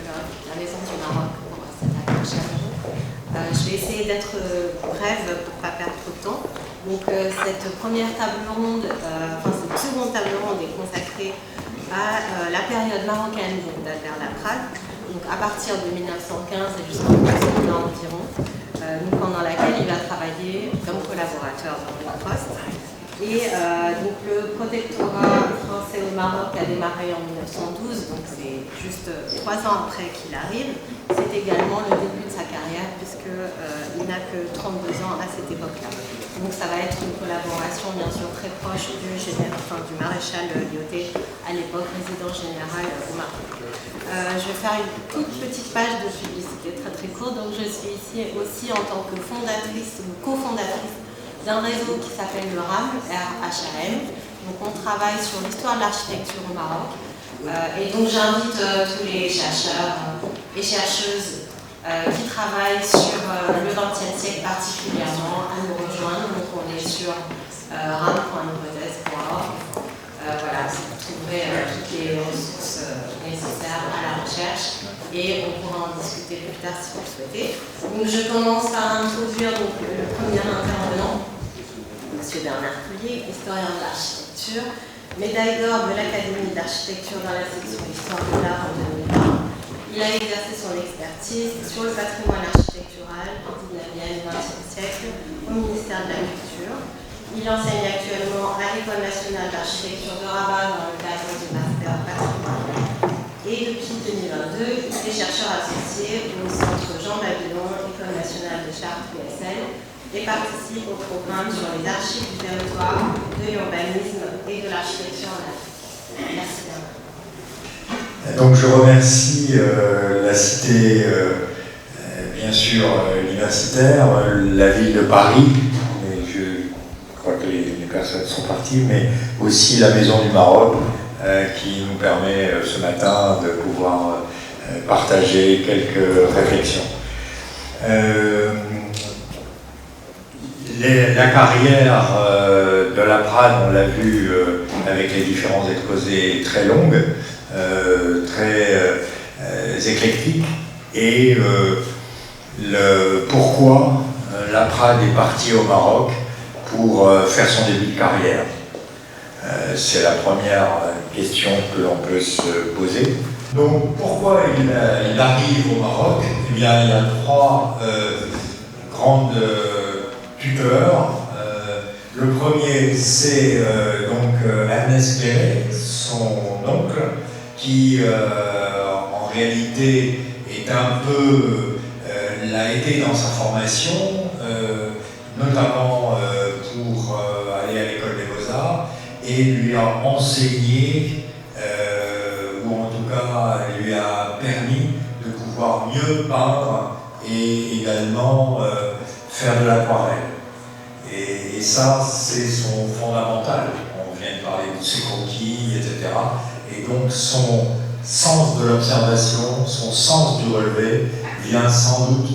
la Maison du Maroc pour cette accroche à Lyon. Je vais essayer d'être brève pour ne pas perdre trop de temps. Donc cette première table ronde, cette seconde table ronde est consacrée à la période marocaine d'Albert Laprade, donc à partir de 1915 et jusqu'en 1900 environ, pendant laquelle il va travailler comme collaborateur dans le poste. Et donc le protectorat français au Maroc a démarré en 1912, donc c'est juste 3 ans après qu'il arrive. C'est également le début de sa carrière puisqu'il n'a que 32 ans à cette époque-là. Donc ça va être une collaboration bien sûr très proche du maréchal Lyautey, à l'époque résident général au Maroc. Je vais faire une toute petite page de publicité très très courte. Donc je suis ici aussi en tant que fondatrice ou cofondatrice d'un réseau qui s'appelle le RAM, RHAM. Donc on travaille sur l'histoire de l'architecture au Maroc. Et donc j'invite tous les chercheurs et chercheuses qui travaillent sur le XXe siècle particulièrement à nous rejoindre. Donc on est sur ram.hypothèse.org. Voilà, vous trouverez toutes les ressources nécessaires à la recherche et on pourra en discuter plus tard si vous le souhaitez. Donc je commence par introduire le premier intervenant, M. Bernard Pouillet, historien de l'architecture, médaille d'or de l'Académie d'architecture dans la section Histoire de l'art en 2020. Il a exercé son expertise sur le patrimoine architectural du 19e et 20e siècle au ministère de la Culture. Il enseigne actuellement à l'École nationale d'architecture de Rabat dans le cadre du master patrimoine. Et depuis 2022, il est chercheur associé au centre Jean Babylon, École nationale de Chartres USL, et participe au programme sur les archives du territoire, de l'urbanisme et de l'architecture en Afrique. Merci Bernard. Donc je remercie la cité, bien sûr, universitaire, la ville de Paris, et je crois que les personnes sont parties, mais aussi la Maison du Maroc, qui nous permet ce matin de pouvoir partager quelques réflexions. La carrière de Laprade, on l'a vu avec les différents exposés, très longue, très éclectique, et le pourquoi Laprade est parti au Maroc pour faire son début de carrière. C'est la première question que l'on peut se poser. Donc pourquoi il arrive au Maroc? Eh bien, il y a 3 grandes tuteurs. Le premier, c'est Ernest Cléret, son oncle, qui en réalité est un peu l'a aidé dans sa formation, notamment pour aller à l'école des Beaux-Arts, et lui a enseigné, ou en tout cas lui a permis de pouvoir mieux peindre et également faire de l'aquarelle. Et ça, c'est son fondamental. On vient de parler de ses coquilles, etc. Et donc son sens de l'observation, son sens du relevé vient sans doute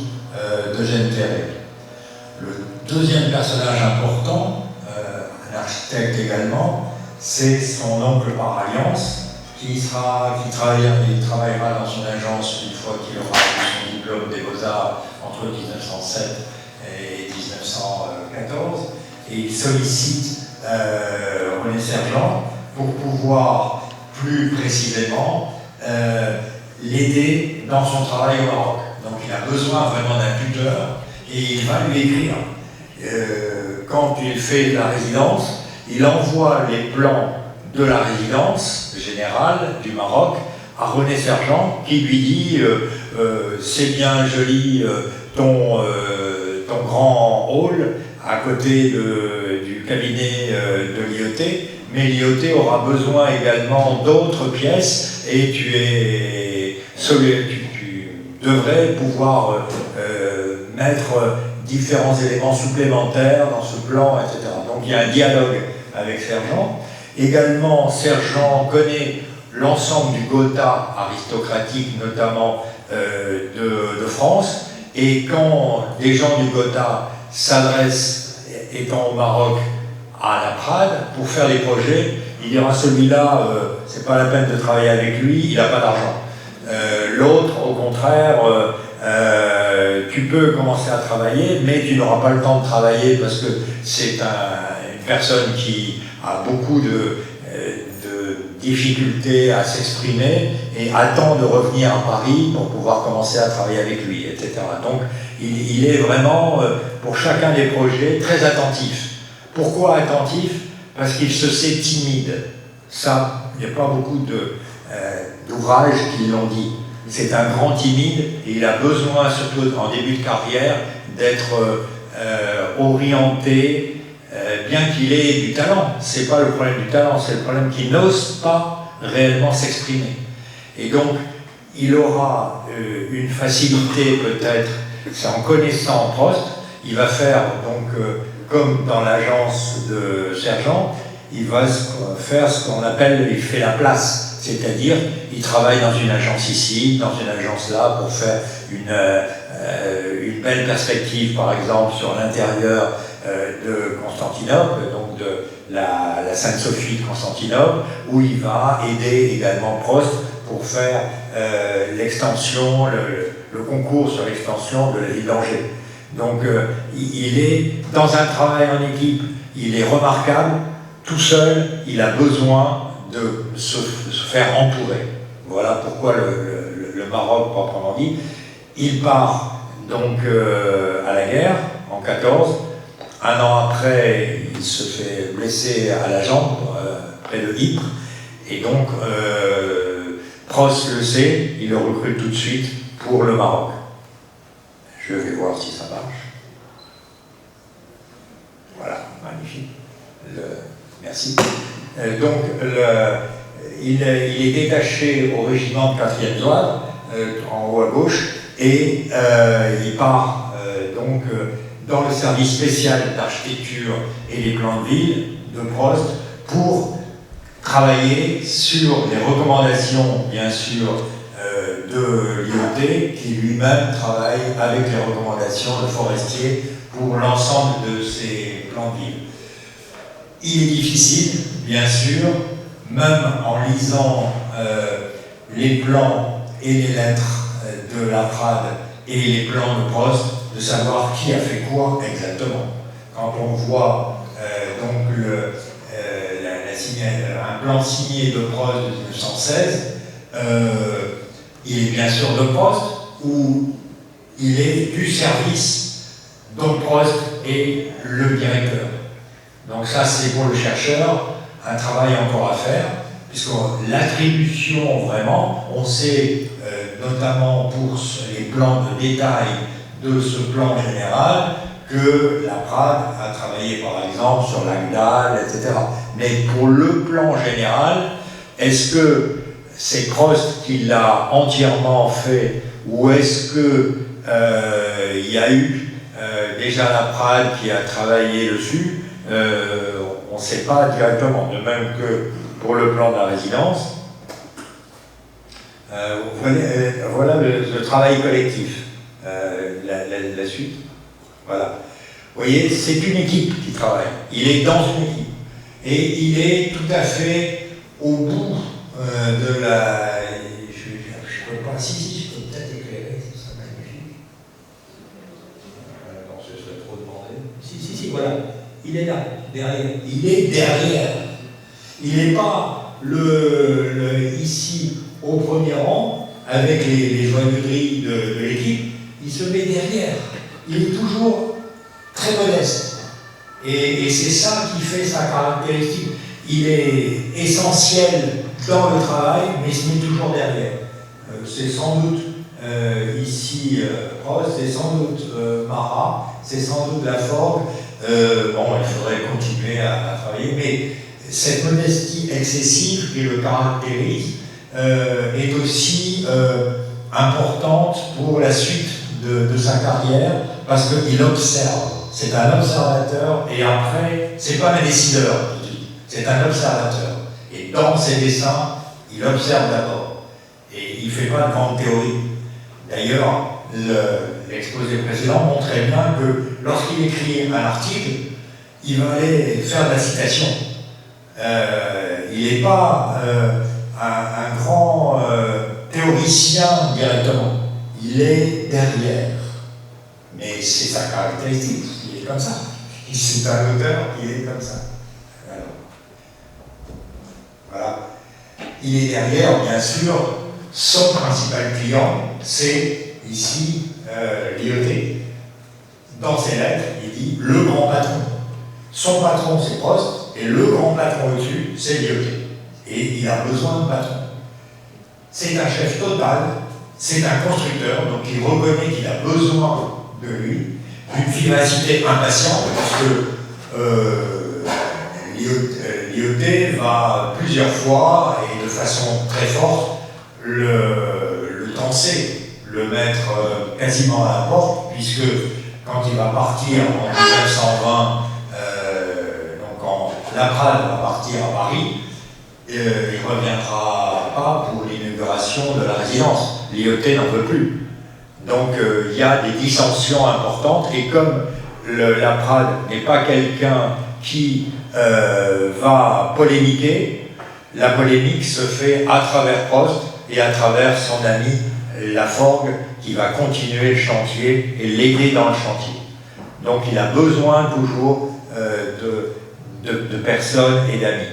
d'Eugène Cléret. Le deuxième personnage important, un architecte également, c'est son oncle par alliance, qui travaillera dans son agence une fois qu'il aura eu son diplôme des Beaux-Arts entre 1907 et 1914, et il sollicite René Sergent pour pouvoir plus précisément l'aider dans son travail au Maroc. Donc il a besoin vraiment d'un tuteur et il va lui écrire. Quand il fait la résidence, il envoie les plans de la résidence générale du Maroc à René Sergent qui lui dit c'est bien joli ton grand hall à côté du cabinet de Lyautey, mais Lyautey aura besoin également d'autres pièces et tu devrais pouvoir mettre différents éléments supplémentaires dans ce plan, etc. Donc il y a un dialogue avec Sergent. Également, Sergent connaît l'ensemble du Gotha aristocratique, notamment de France, et quand des gens du Gotha s'adressent, étant au Maroc, à Laprade pour faire des projets, il dira celui-là, c'est pas la peine de travailler avec lui, il n'a pas d'argent. L'autre, au contraire, tu peux commencer à travailler, mais tu n'auras pas le temps de travailler parce que c'est une personne qui a beaucoup de difficultés à s'exprimer et attend de revenir à Paris pour pouvoir commencer à travailler avec lui, etc. Donc, il est vraiment, pour chacun des projets, très attentif. Pourquoi attentif? Parce qu'il se sait timide. Ça, il n'y a pas beaucoup d'ouvrages qui l'ont dit. C'est un grand timide et il a besoin, surtout en début de carrière, d'être orienté, bien qu'il ait du talent. C'est pas le problème du talent, c'est le problème qu'il n'ose pas réellement s'exprimer. Et donc, il aura une facilité peut-être, c'est en connaissant Prost, il va faire donc comme dans l'agence de Sergent, il va faire ce qu'on appelle, il fait la place, c'est-à-dire il travaille dans une agence ici, dans une agence là, pour faire une belle perspective, par exemple, sur l'intérieur de Constantinople, donc de la Sainte-Sophie de Constantinople, où il va aider également Prost pour faire l'extension, le concours sur l'extension de la ville d'Angers. Donc il est dans un travail en équipe, il est remarquable, tout seul, il a besoin de se faire entourer. Voilà pourquoi le Maroc, proprement dit. Il part donc à la guerre, en 14. Un an après, il se fait blesser à la jambe, près de Ypres. Et donc, Prost le sait, il le recrute tout de suite pour le Maroc. Je vais voir si ça marche. Voilà, magnifique. Merci. Donc, il est détaché au régiment de 4e zouaves, en haut à gauche, et il part donc dans le service spécial d'architecture et des plans de ville de Prost pour travailler sur les recommandations, bien sûr, de l'IOT, qui lui-même travaille avec les recommandations de Forestier pour l'ensemble de ces plans de ville. Il est difficile, bien sûr, même en lisant les plans et les lettres de la Prade et les plans de Prost, de savoir qui a fait quoi exactement. Quand on voit donc un plan signé de Prost de 1916, il est bien sûr de Prost, ou il est du service dont Prost est le directeur. Donc ça, c'est pour le chercheur un travail encore à faire, puisque l'attribution, vraiment, on sait, notamment pour les plans de détail de ce plan général, que la Prade a travaillé, par exemple, sur l'Agdal, etc. Mais pour le plan général, est-ce que c'est Prost qui l'a entièrement fait, ou est-ce qu'il y a eu déjà la Prade qui a travaillé dessus? On ne sait pas directement, de même que pour le plan de la résidence. Voilà le travail collectif, la suite. Voilà. Vous voyez, c'est une équipe qui travaille. Il est dans une équipe. Et il est tout à fait au bout de la... Je ne peux pas... Si, je peux peut-être éclairer, ce serait magnifique. Non, ce serait trop demandé. Si, voilà. Il est là, derrière. Il est derrière. Il n'est pas ici, au premier rang, avec les joyeuseries de l'équipe. Il se met derrière. Il est toujours très modeste. Et c'est ça qui fait sa caractéristique. Il est essentiel dans le travail, mais il se met toujours derrière. C'est sans doute ici Prost, c'est sans doute Marat, c'est sans doute Laforgue. Bon, il faudrait continuer à travailler, mais cette modestie excessive qui le caractérise est aussi importante pour la suite de sa carrière, parce qu'il observe. C'est un observateur, et après, c'est pas un décideur, c'est un observateur. Et dans ses dessins, il observe d'abord. Et il ne fait pas de grande théorie. D'ailleurs, l'exposé précédent montrait bien que lorsqu'il écrit un article, il va aller faire de la citation. Il n'est pas un grand théoricien directement. Il est derrière. Mais c'est sa caractéristique. Il est comme ça. C'est un auteur, il est comme ça. Alors, voilà. Il est derrière, bien sûr. Son principal client, c'est ici l'IoT. Dans ses lettres, il dit le grand patron. Son patron, c'est Prost, et le grand patron au-dessus, c'est l'IoT. Et il a besoin de patron. C'est un chef total, c'est un constructeur, donc il reconnaît qu'il a besoin de lui, d'une vivacité impatiente, parce que l'IoT va plusieurs fois, et de façon très forte, le tenser, le mettre quasiment à la porte, puisque quand il va partir en 1920, la Prade va partir à Paris, il ne reviendra pas pour l'inauguration de la résidence. L'IoT n'en veut plus. Donc il y a des dissensions importantes, et comme la Prade n'est pas quelqu'un qui va polémiquer, la polémique se fait à travers Prost et à travers son ami Laforgue, qui va continuer le chantier et l'aider dans le chantier. Donc il a besoin toujours de personnes et d'amis.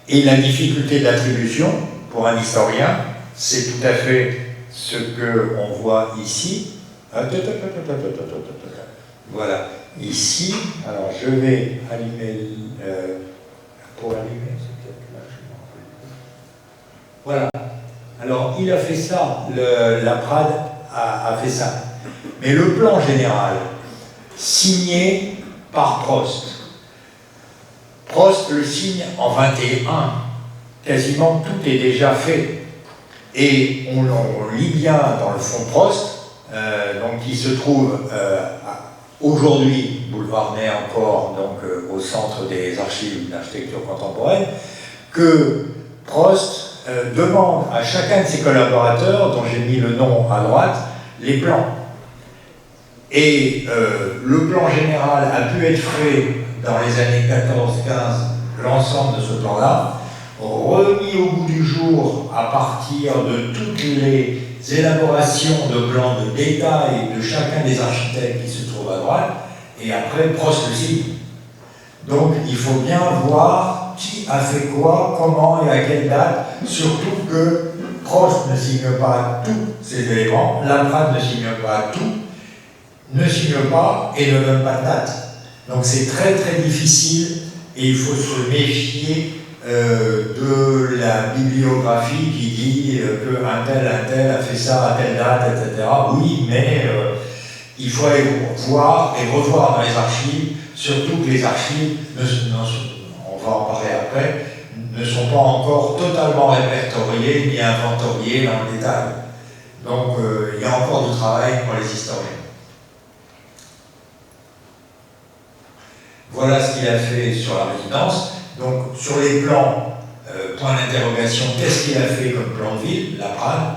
Et la difficulté de l'attribution, pour un historien, c'est tout à fait ce qu'on voit ici. Voilà, ici, alors je vais allumer, pour allumer, c'est peut-être là, je m'en rappelle. Voilà, alors il a fait ça, la Prade a fait ça. Mais le plan général, signé par Prost. Prost le signe en 21, quasiment tout est déjà fait. Et on lit bien dans le fond Prost, donc qui se trouve aujourd'hui, boulevard Ney encore, donc au centre des archives d'architecture contemporaine, que Prost demande à chacun de ses collaborateurs, dont j'ai mis le nom à droite, les plans. Et le plan général a pu être fait dans les années 14-15, l'ensemble de ce plan-là, remis au goût du jour à partir de toutes les élaborations de plans de détail de chacun des architectes qui se trouvent à droite, et après Prost le signe. Donc il faut bien voir qui a fait quoi, comment et à quelle date, surtout que Prost ne signe pas tous ces éléments, la Prade ne signe pas tout, ne signe pas et ne donne pas de date. Donc c'est très très difficile, et il faut se méfier de la bibliographie qui dit qu'un tel a fait ça à telle date, etc. Oui, mais il faut aller voir et revoir dans les archives, surtout que les archives, on va en parler après, ne sont pas encore totalement répertoriées ni inventoriées dans le détail. Donc il y a encore du travail pour les historiens. Voilà ce qu'il a fait sur la résidence. Donc, sur les plans, point d'interrogation, qu'est-ce qu'il a fait comme plan de ville, la Prade.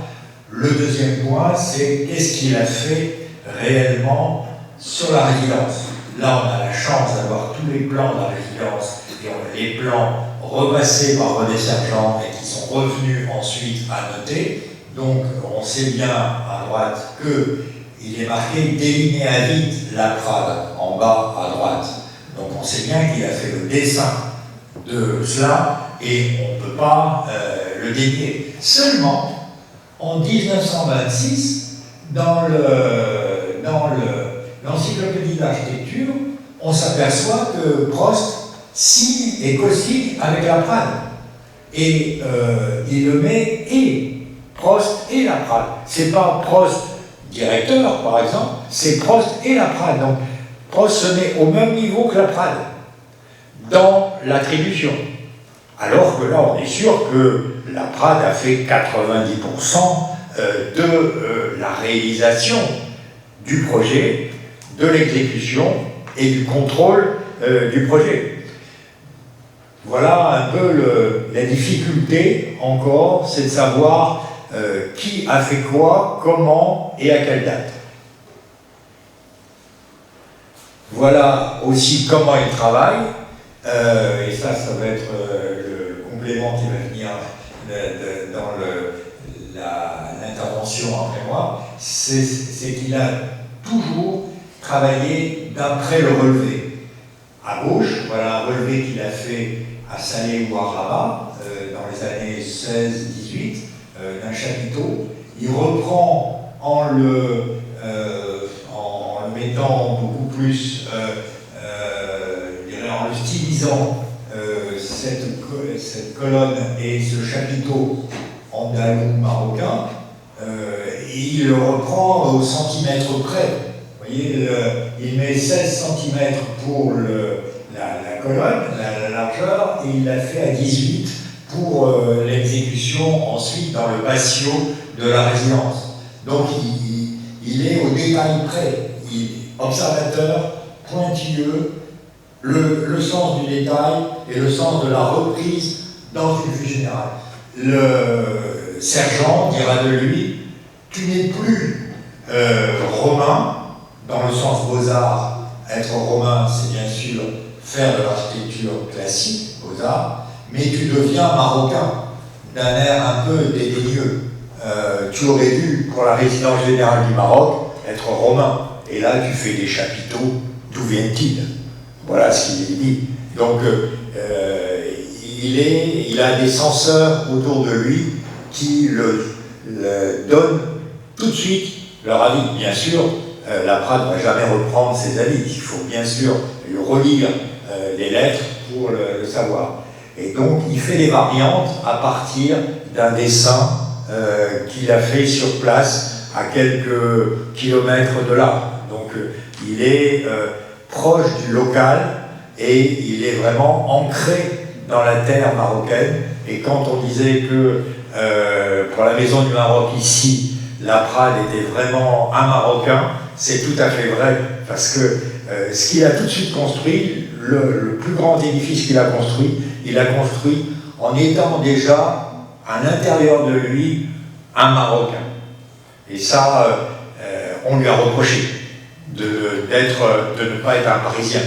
Le deuxième point, c'est qu'est-ce qu'il a fait réellement sur la résidence. Là, on a la chance d'avoir tous les plans de la résidence, et on a les plans repassés par René Sergent et qui sont revenus ensuite à noter. Donc, on sait bien à droite qu'il est marqué « Déliné à vide la Prade » en bas à droite. Donc on sait bien qu'il a fait le dessin de cela et on ne peut pas le dénier. Seulement, en 1926, dans l'encyclopédie d'architecture, on s'aperçoit que Prost signe et co-signe avec la Prade. Et il le met et Prost et la Prade. C'est pas Prost directeur, par exemple, c'est Prost et la Prade. Donc, Prost se met au même niveau que la Prade dans l'attribution. Alors que là, on est sûr que la Prade a fait 90% de la réalisation du projet, de l'exécution et du contrôle du projet. Voilà un peu la difficulté encore, c'est de savoir qui a fait quoi, comment et à quelle date. Voilà aussi comment il travaille, et ça va être le complément qui va venir dans la mention après moi, c'est qu'il a toujours travaillé d'après le relevé. À gauche, voilà un relevé qu'il a fait à Salé ou à Rabat, dans les années 16-18, d'un chapiteau. Il reprend en le mettant beaucoup plus, en le stylisant, cette colonne et ce chapiteau andalou marocain, et il le reprend au centimètre près. Vous voyez, il met 16 cm pour la colonne, la largeur, et il l'a fait à 18 pour l'exécution ensuite dans le patio de la résidence. Donc il est au détail près, observateur, pointilleux, le sens du détail et le sens de la reprise dans une vue générale. Le sergent dira de lui, tu n'es plus romain, dans le sens beaux-arts. Être romain, c'est bien sûr faire de l'architecture classique, beaux-arts, mais tu deviens marocain, d'un air un peu dédaigneux. Tu aurais dû, pour la résidence générale du Maroc, être romain. Et là, tu fais des chapiteaux, d'où viennent-ils? Voilà ce qu'il dit. Donc, il a des censeurs autour de lui qui le donnent tout de suite leur avis. Bien sûr, Laprade ne va jamais reprendre ses avis. Il faut bien sûr lui relire les lettres pour le savoir. Et donc, il fait des variantes à partir d'un dessin qu'il a fait sur place à quelques kilomètres de là. Donc, il est proche du local et il est vraiment ancré dans la terre marocaine. Et quand on disait que pour la Maison du Maroc ici, Laprade était vraiment un Marocain, c'est tout à fait vrai, parce que ce qu'il a tout de suite construit, le plus grand édifice qu'il a construit, il a construit en étant déjà à l'intérieur de lui un Marocain. Et ça, on lui a reproché de ne pas être un Parisien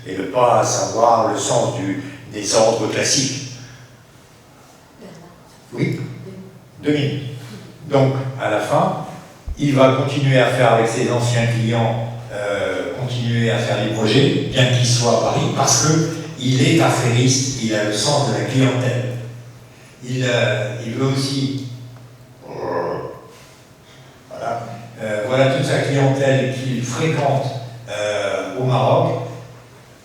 et de ne pas savoir le sens des ordres classiques. Oui, 2 minutes. Donc, à la fin, il va continuer à faire avec ses anciens clients, continuer à faire des projets, bien qu'il soit à Paris, parce qu'il est affairiste, il a le sens de la clientèle. Il veut aussi... voilà toute sa clientèle qu'il fréquente au Maroc.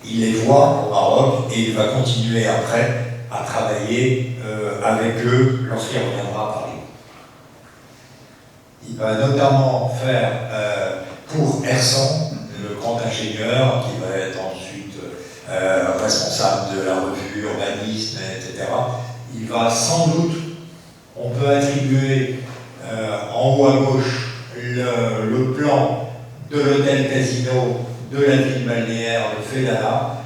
Il les voit au Maroc et il va continuer après à travailler avec eux lorsqu'il reviendra à Paris. Il va notamment faire pour Hersan, le grand ingénieur, qui va être ensuite responsable de la revue Urbanisme, etc. Il va sans doute, on peut attribuer en haut à gauche le plan de l'hôtel Casino de la ville balnéaire de Fedala,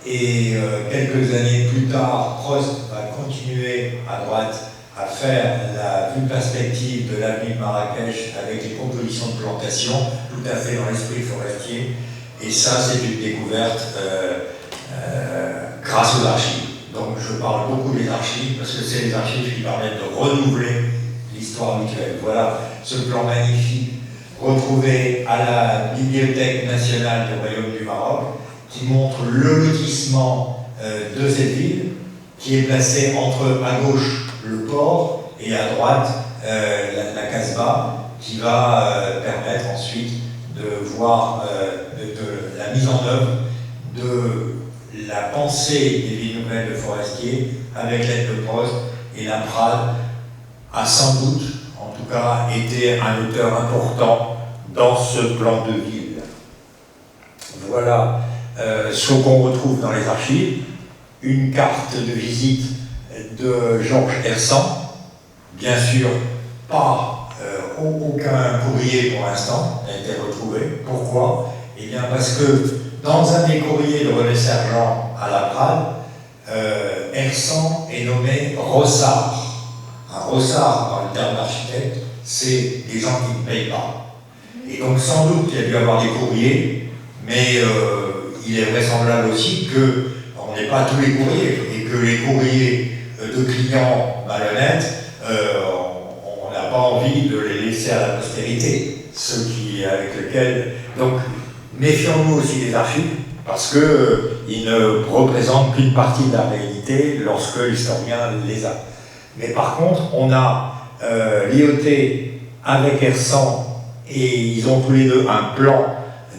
et quelques années plus tard, Prost va continuer à droite à faire la vue perspective de l'avenue de Marrakech avec les propositions de plantation, tout à fait dans l'esprit forestier. Et ça, c'est une découverte grâce aux archives. Donc je parle beaucoup des archives, parce que c'est les archives qui permettent de renouveler l'histoire mutuelle. Voilà ce plan magnifique retrouvé à la Bibliothèque nationale du Royaume du Maroc, qui montre le lotissement de cette ville, qui est placé entre, à gauche, le port, et à droite, la Casbah, qui va permettre ensuite de voir de la mise en œuvre de la pensée des villes nouvelles de Forestier, avec l'aide de Prost, et Laprade a sans doute, en tout cas, été un auteur important dans ce plan de ville. Voilà ce qu'on retrouve dans les archives, une carte de visite de Georges Hersan, bien sûr pas aucun courrier pour l'instant n'a été retrouvé. Pourquoi? Eh bien parce que dans un des courriers de René Sergent à Laprade, Hersan est nommé Rossard. Un Rossard, dans le terme d'architecte, c'est des gens qui ne payent pas. Et donc sans doute il y a dû avoir des courriers, mais il est vraisemblable aussi qu'on n'ait pas tous les courriers, et que les courriers de clients malhonnêtes, on a pas envie de les laisser à la postérité, ceux avec lesquels... Donc, méfions-nous aussi des archives, parce qu'ils ne représentent qu'une partie de la réalité lorsque l'historien les a. Mais par contre, on a l'IoT avec Hersant, et ils ont tous les deux un plan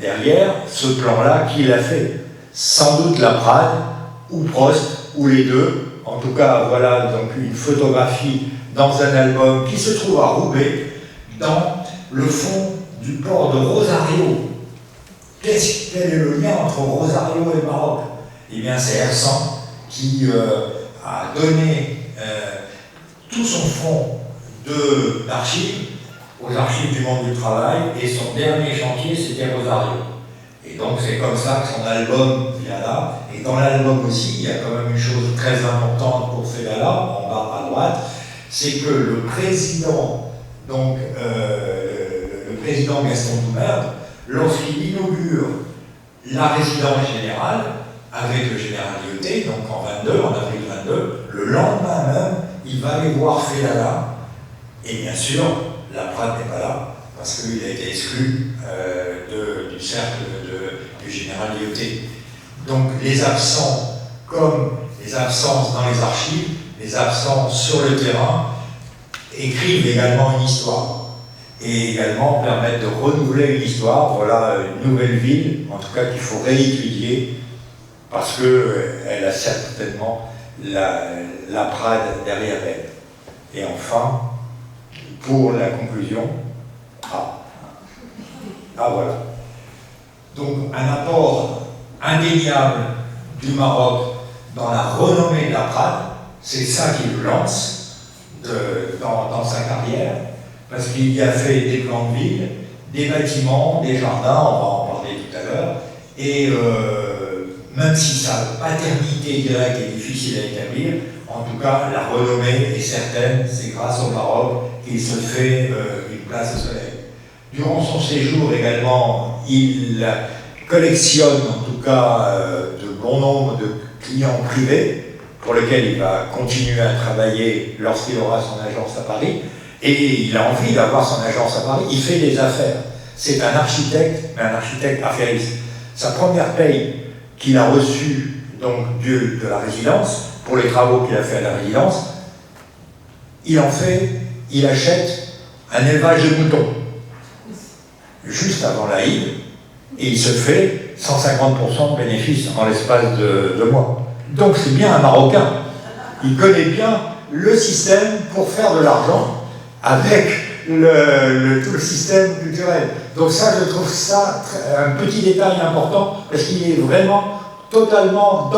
derrière. Ce plan-là, qui l'a fait? Sans doute la Prade, ou Prost, ou les deux. En tout cas, voilà donc une photographie dans un album qui se trouve à Roubaix, dans le fond du port de Rosario. Quel est le lien entre Rosario et le Maroc? Eh bien, c'est Hersant qui a donné tout son fonds d'archives aux archives du monde du travail, et son dernier chantier, c'était Rosario. Et donc, c'est comme ça que son album vient là. Et dans l'album aussi, il y a quand même une chose très importante pour Fedala, en bas à droite, c'est que le président, donc le président Gaston Doumergue, lorsqu'il inaugure la résidence générale avec le général Lyoté, donc en avril 22, le lendemain même, il va aller voir Fedala. Et bien sûr, la Prade n'est pas là, parce qu'il a été exclu du cercle du général Lyoté. Donc les absents, comme les absences dans les archives, les absences sur le terrain, écrivent également une histoire. Et également permettent de renouveler une histoire. Voilà une nouvelle ville, en tout cas qu'il faut réétudier, parce qu'elle a certainement la Prade derrière elle. Et enfin, pour la conclusion, voilà. Donc un apport indéniable du Maroc dans la renommée de la Prade, c'est ça qui le lance dans sa carrière, parce qu'il y a fait des plans de ville, des bâtiments, des jardins, on va en parler tout à l'heure, et même si sa paternité directe est difficile à établir, en tout cas la renommée est certaine, c'est grâce au Maroc qu'il se fait une place au soleil. Durant son séjour également, il collectionne en tout cas de bon nombre de clients privés pour lesquels il va continuer à travailler lorsqu'il aura son agence à Paris. Et il a envie d'avoir son agence à Paris, il fait des affaires. C'est un architecte, mais un architecte affairiste. Sa première paye qu'il a reçue donc, de la résidence, pour les travaux qu'il a fait à la résidence, il achète un élevage de moutons, juste avant l'Aïd, et il se fait 150% de bénéfices en l'espace de 2 mois. Donc c'est bien un Marocain. Il connaît bien le système pour faire de l'argent, avec tout le système culturel. Donc ça, je trouve ça un petit détail important, parce qu'il est vraiment totalement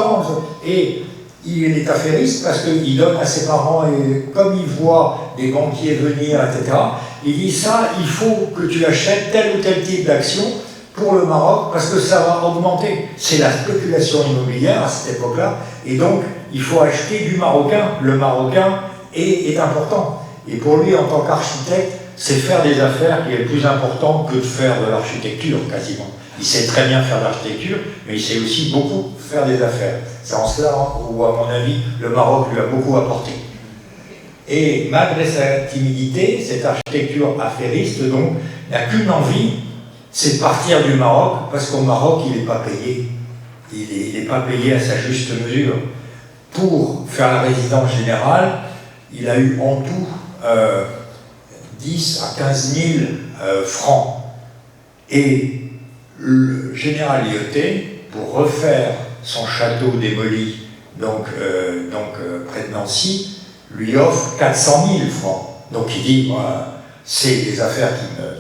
et il est affairiste, parce qu'il donne à ses parents, et comme il voit des banquiers venir, etc., il dit ça, il faut que tu achètes tel ou tel type d'action pour le Maroc, parce que ça va augmenter. C'est la spéculation immobilière à cette époque-là, et donc il faut acheter du marocain. Le marocain est important. Et pour lui, en tant qu'architecte, c'est faire des affaires qui est plus important que de faire de l'architecture, quasiment. Il sait très bien faire de l'architecture, mais il sait aussi beaucoup faire des affaires. C'est en cela où, à mon avis, le Maroc lui a beaucoup apporté. Et malgré sa timidité, cette architecture affairiste, donc, n'a qu'une envie, c'est de partir du Maroc, parce qu'au Maroc, il n'est pas payé. Il n'est pas payé à sa juste mesure. Pour faire la résidence générale, il a eu en tout 10 à 15 000 francs. Et le général Lyoté, pour refaire son château démoli, près de Nancy, lui offre 400 000 francs. Donc il dit, voilà, c'est les affaires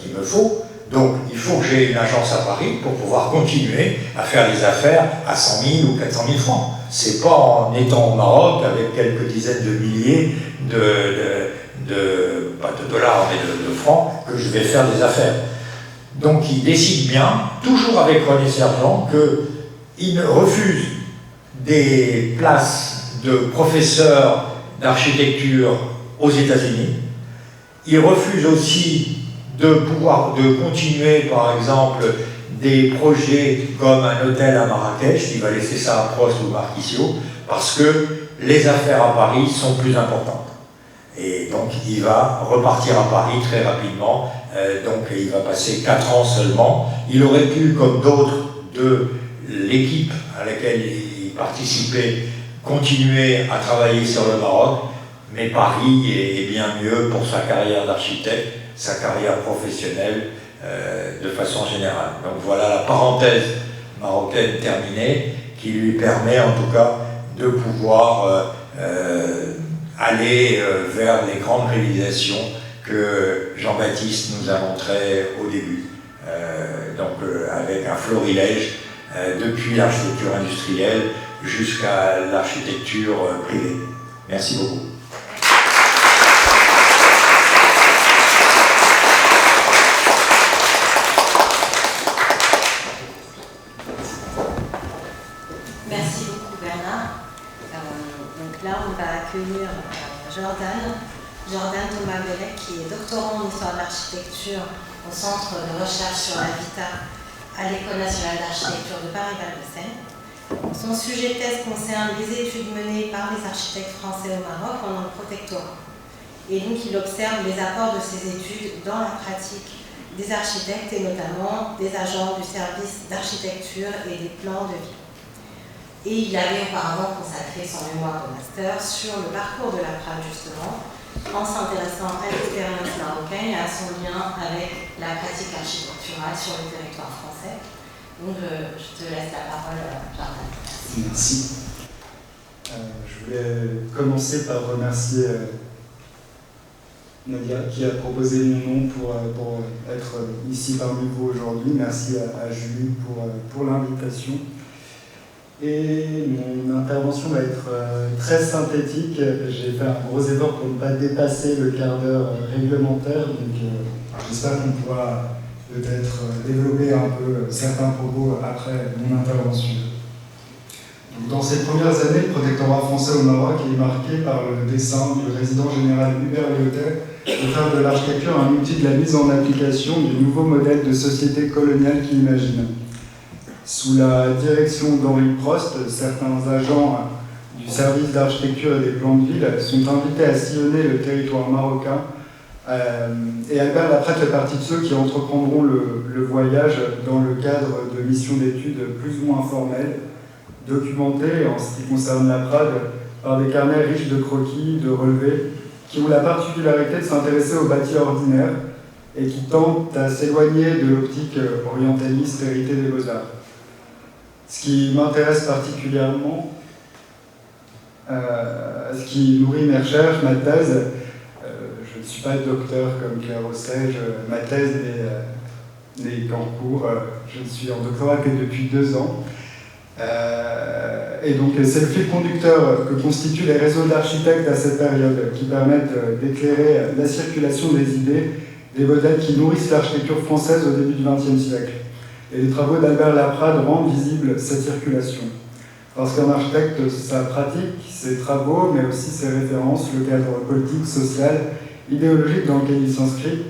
qu'il me faut, donc il faut que j'ai une agence à Paris pour pouvoir continuer à faire des affaires à 100 000 ou 400 000 francs. C'est pas en étant au Maroc avec quelques dizaines de milliers pas de dollars, mais de francs, que je vais faire des affaires. Donc il décide bien, toujours avec René Sergent, qu'il refuse des places de professeurs d'architecture aux États-Unis. Il refuse aussi de continuer, par exemple, des projets comme un hôtel à Marrakech. Il va laisser ça à Prost ou Marquisio, parce que les affaires à Paris sont plus importantes. Et donc il va repartir à Paris très rapidement, donc il va passer 4 ans seulement. Il aurait pu, comme d'autres de l'équipe à laquelle il participait, continuer à travailler sur le Maroc, mais Paris est bien mieux pour sa carrière d'architecte, sa carrière professionnelle de façon générale. Donc voilà la parenthèse marocaine terminée, qui lui permet en tout cas de pouvoir aller vers les grandes réalisations que Jean-Baptiste nous a montrées au début. Avec un florilège depuis l'architecture industrielle jusqu'à l'architecture privée. Merci beaucoup. Merci beaucoup Bernard. Donc là, on va accueillir Jordan Thomas-Bellec, qui est doctorant en histoire de l'architecture au Centre de recherche sur l'habitat à l'École nationale d'architecture de Paris-Val-de-Seine. Son sujet de thèse concerne les études menées par les architectes français au Maroc pendant le protectorat. Et donc il observe les apports de ces études dans la pratique des architectes et notamment des agents du service d'architecture et des plans de ville. Et il avait auparavant consacré son mémoire de master sur le parcours de la Prade justement, en s'intéressant à l'expérience marocaine et à son lien avec la pratique architecturale sur le territoire français. Donc je te laisse la parole, Jordan. Merci. Je voulais commencer par remercier Nadia qui a proposé mon nom pour être ici parmi vous aujourd'hui. Merci à Julie pour l'invitation. Et mon intervention va être très synthétique. J'ai fait un gros effort pour ne pas dépasser le quart d'heure réglementaire, donc j'espère qu'on pourra peut-être développer un peu certains propos après mon intervention. Donc, dans ces premières années, le protectorat français au Maroc est marqué par le dessein du résident général Hubert Léotet de faire de l'architecture un outil de la mise en application du nouveau modèle de société coloniale qu'il imagine. Sous la direction d'Henri Prost, certains agents du service d'architecture et des plans de ville sont invités à sillonner le territoire marocain et Albert Laprade fait partie de ceux qui entreprendront le voyage dans le cadre de missions d'études plus ou moins formelles, documentées en ce qui concerne Laprade par des carnets riches de croquis, de relevés, qui ont la particularité de s'intéresser aux bâtis ordinaires et qui tentent à s'éloigner de l'optique orientaliste héritée des Beaux-Arts. Ce qui m'intéresse particulièrement, ce qui nourrit mes recherches, ma thèse, je ne suis pas docteur comme Claire Ossège, ma thèse n'est qu'en cours, je ne suis en doctorat que depuis 2 ans. Et donc c'est le fil conducteur que constituent les réseaux d'architectes à cette période, qui permettent d'éclairer la circulation des idées, des modèles qui nourrissent l'architecture française au début du XXe siècle. Et les travaux d'Albert Laprade rendent visible cette circulation. Parce qu'un architecte, ça pratique ses travaux, mais aussi ses références, le cadre politique, social, idéologique dans lequel il s'inscrit.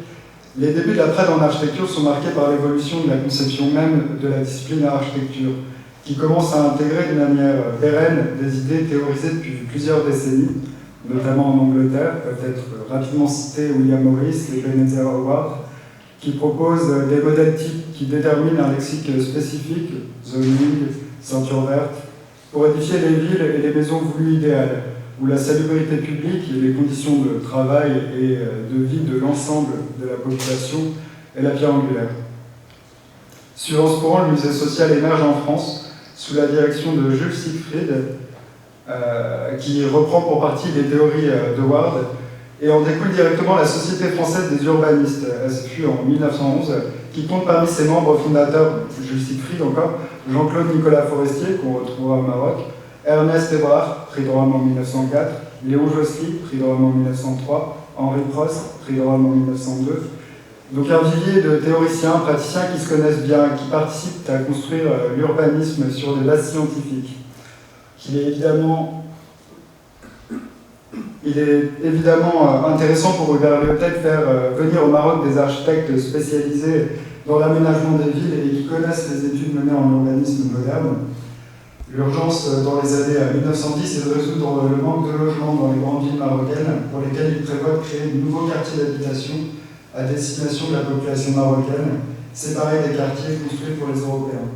Les débuts de Laprade en architecture sont marqués par l'évolution de la conception même de la discipline architecture, qui commence à intégrer de manière pérenne des idées théorisées depuis plusieurs décennies, notamment en Angleterre, peut-être rapidement cité William Morris et Ebenezer Howard, qui proposent des modèles types qui déterminent un lexique spécifique, zoning, ceinture verte, pour édifier les villes et les maisons voulues idéales, où la salubrité publique et les conditions de travail et de vie de l'ensemble de la population est la pierre angulaire. Sur ce courant, le musée social émerge en France sous la direction de Jules Siegfried, qui reprend pour partie les théories d'Howard, et en découle directement la Société française des urbanistes, SFU en 1911, qui compte parmi ses membres fondateurs, Jules Siegfried encore, Jean-Claude Nicolas Forestier, qu'on retrouvera au Maroc, Ernest Hébrard, prix de Rome en 1904, Léon Jossely, prix de Rome en 1903, Henri Prost, prix de Rome en 1902. Donc un vivier de théoriciens, praticiens qui se connaissent bien, qui participent à construire l'urbanisme sur des bases scientifiques. Il est évidemment intéressant pour Hubert Léotet de faire venir au Maroc des architectes spécialisés dans l'aménagement des villes et qui connaissent les études menées en urbanisme moderne. L'urgence dans les années 1910 est de résoudre le manque de logements dans les grandes villes marocaines, pour lesquelles il prévoit de créer de nouveaux quartiers d'habitation à destination de la population marocaine, séparés des quartiers construits pour les Européens.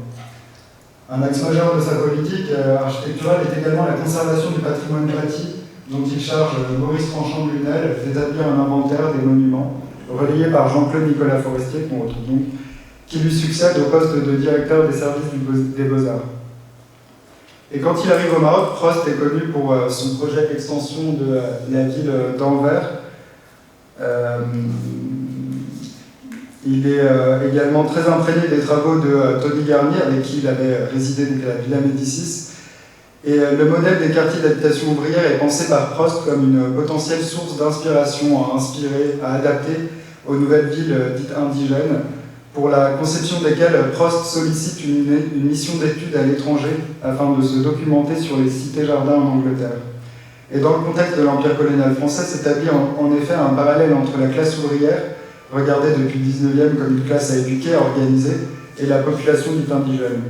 Un axe majeur de sa politique architecturale est également la conservation du patrimoine bâti, dont il charge Maurice Tranchant de Lunel d'établir un inventaire des monuments, relayé par Jean-Claude Nicolas Forestier, qu'on retrouve donc, qui lui succède au poste de directeur des services des Beaux-Arts. Et quand il arrive au Maroc, Prost est connu pour son projet d'extension de la ville d'Anvers. Il est également très imprégné des travaux de Tony Garnier, avec qui il avait résidé donc, à la Villa Médicis. Et le modèle des quartiers d'habitation ouvrière est pensé par Prost comme une potentielle source d'inspiration à inspirer, à adapter aux nouvelles villes dites indigènes, pour la conception desquelles Prost sollicite une mission d'études à l'étranger afin de se documenter sur les cités-jardins en Angleterre. Et dans le contexte de l'Empire colonial français s'établit en effet un parallèle entre la classe ouvrière, regardée depuis le 19e comme une classe à éduquer, à organiser, et la population dite indigène.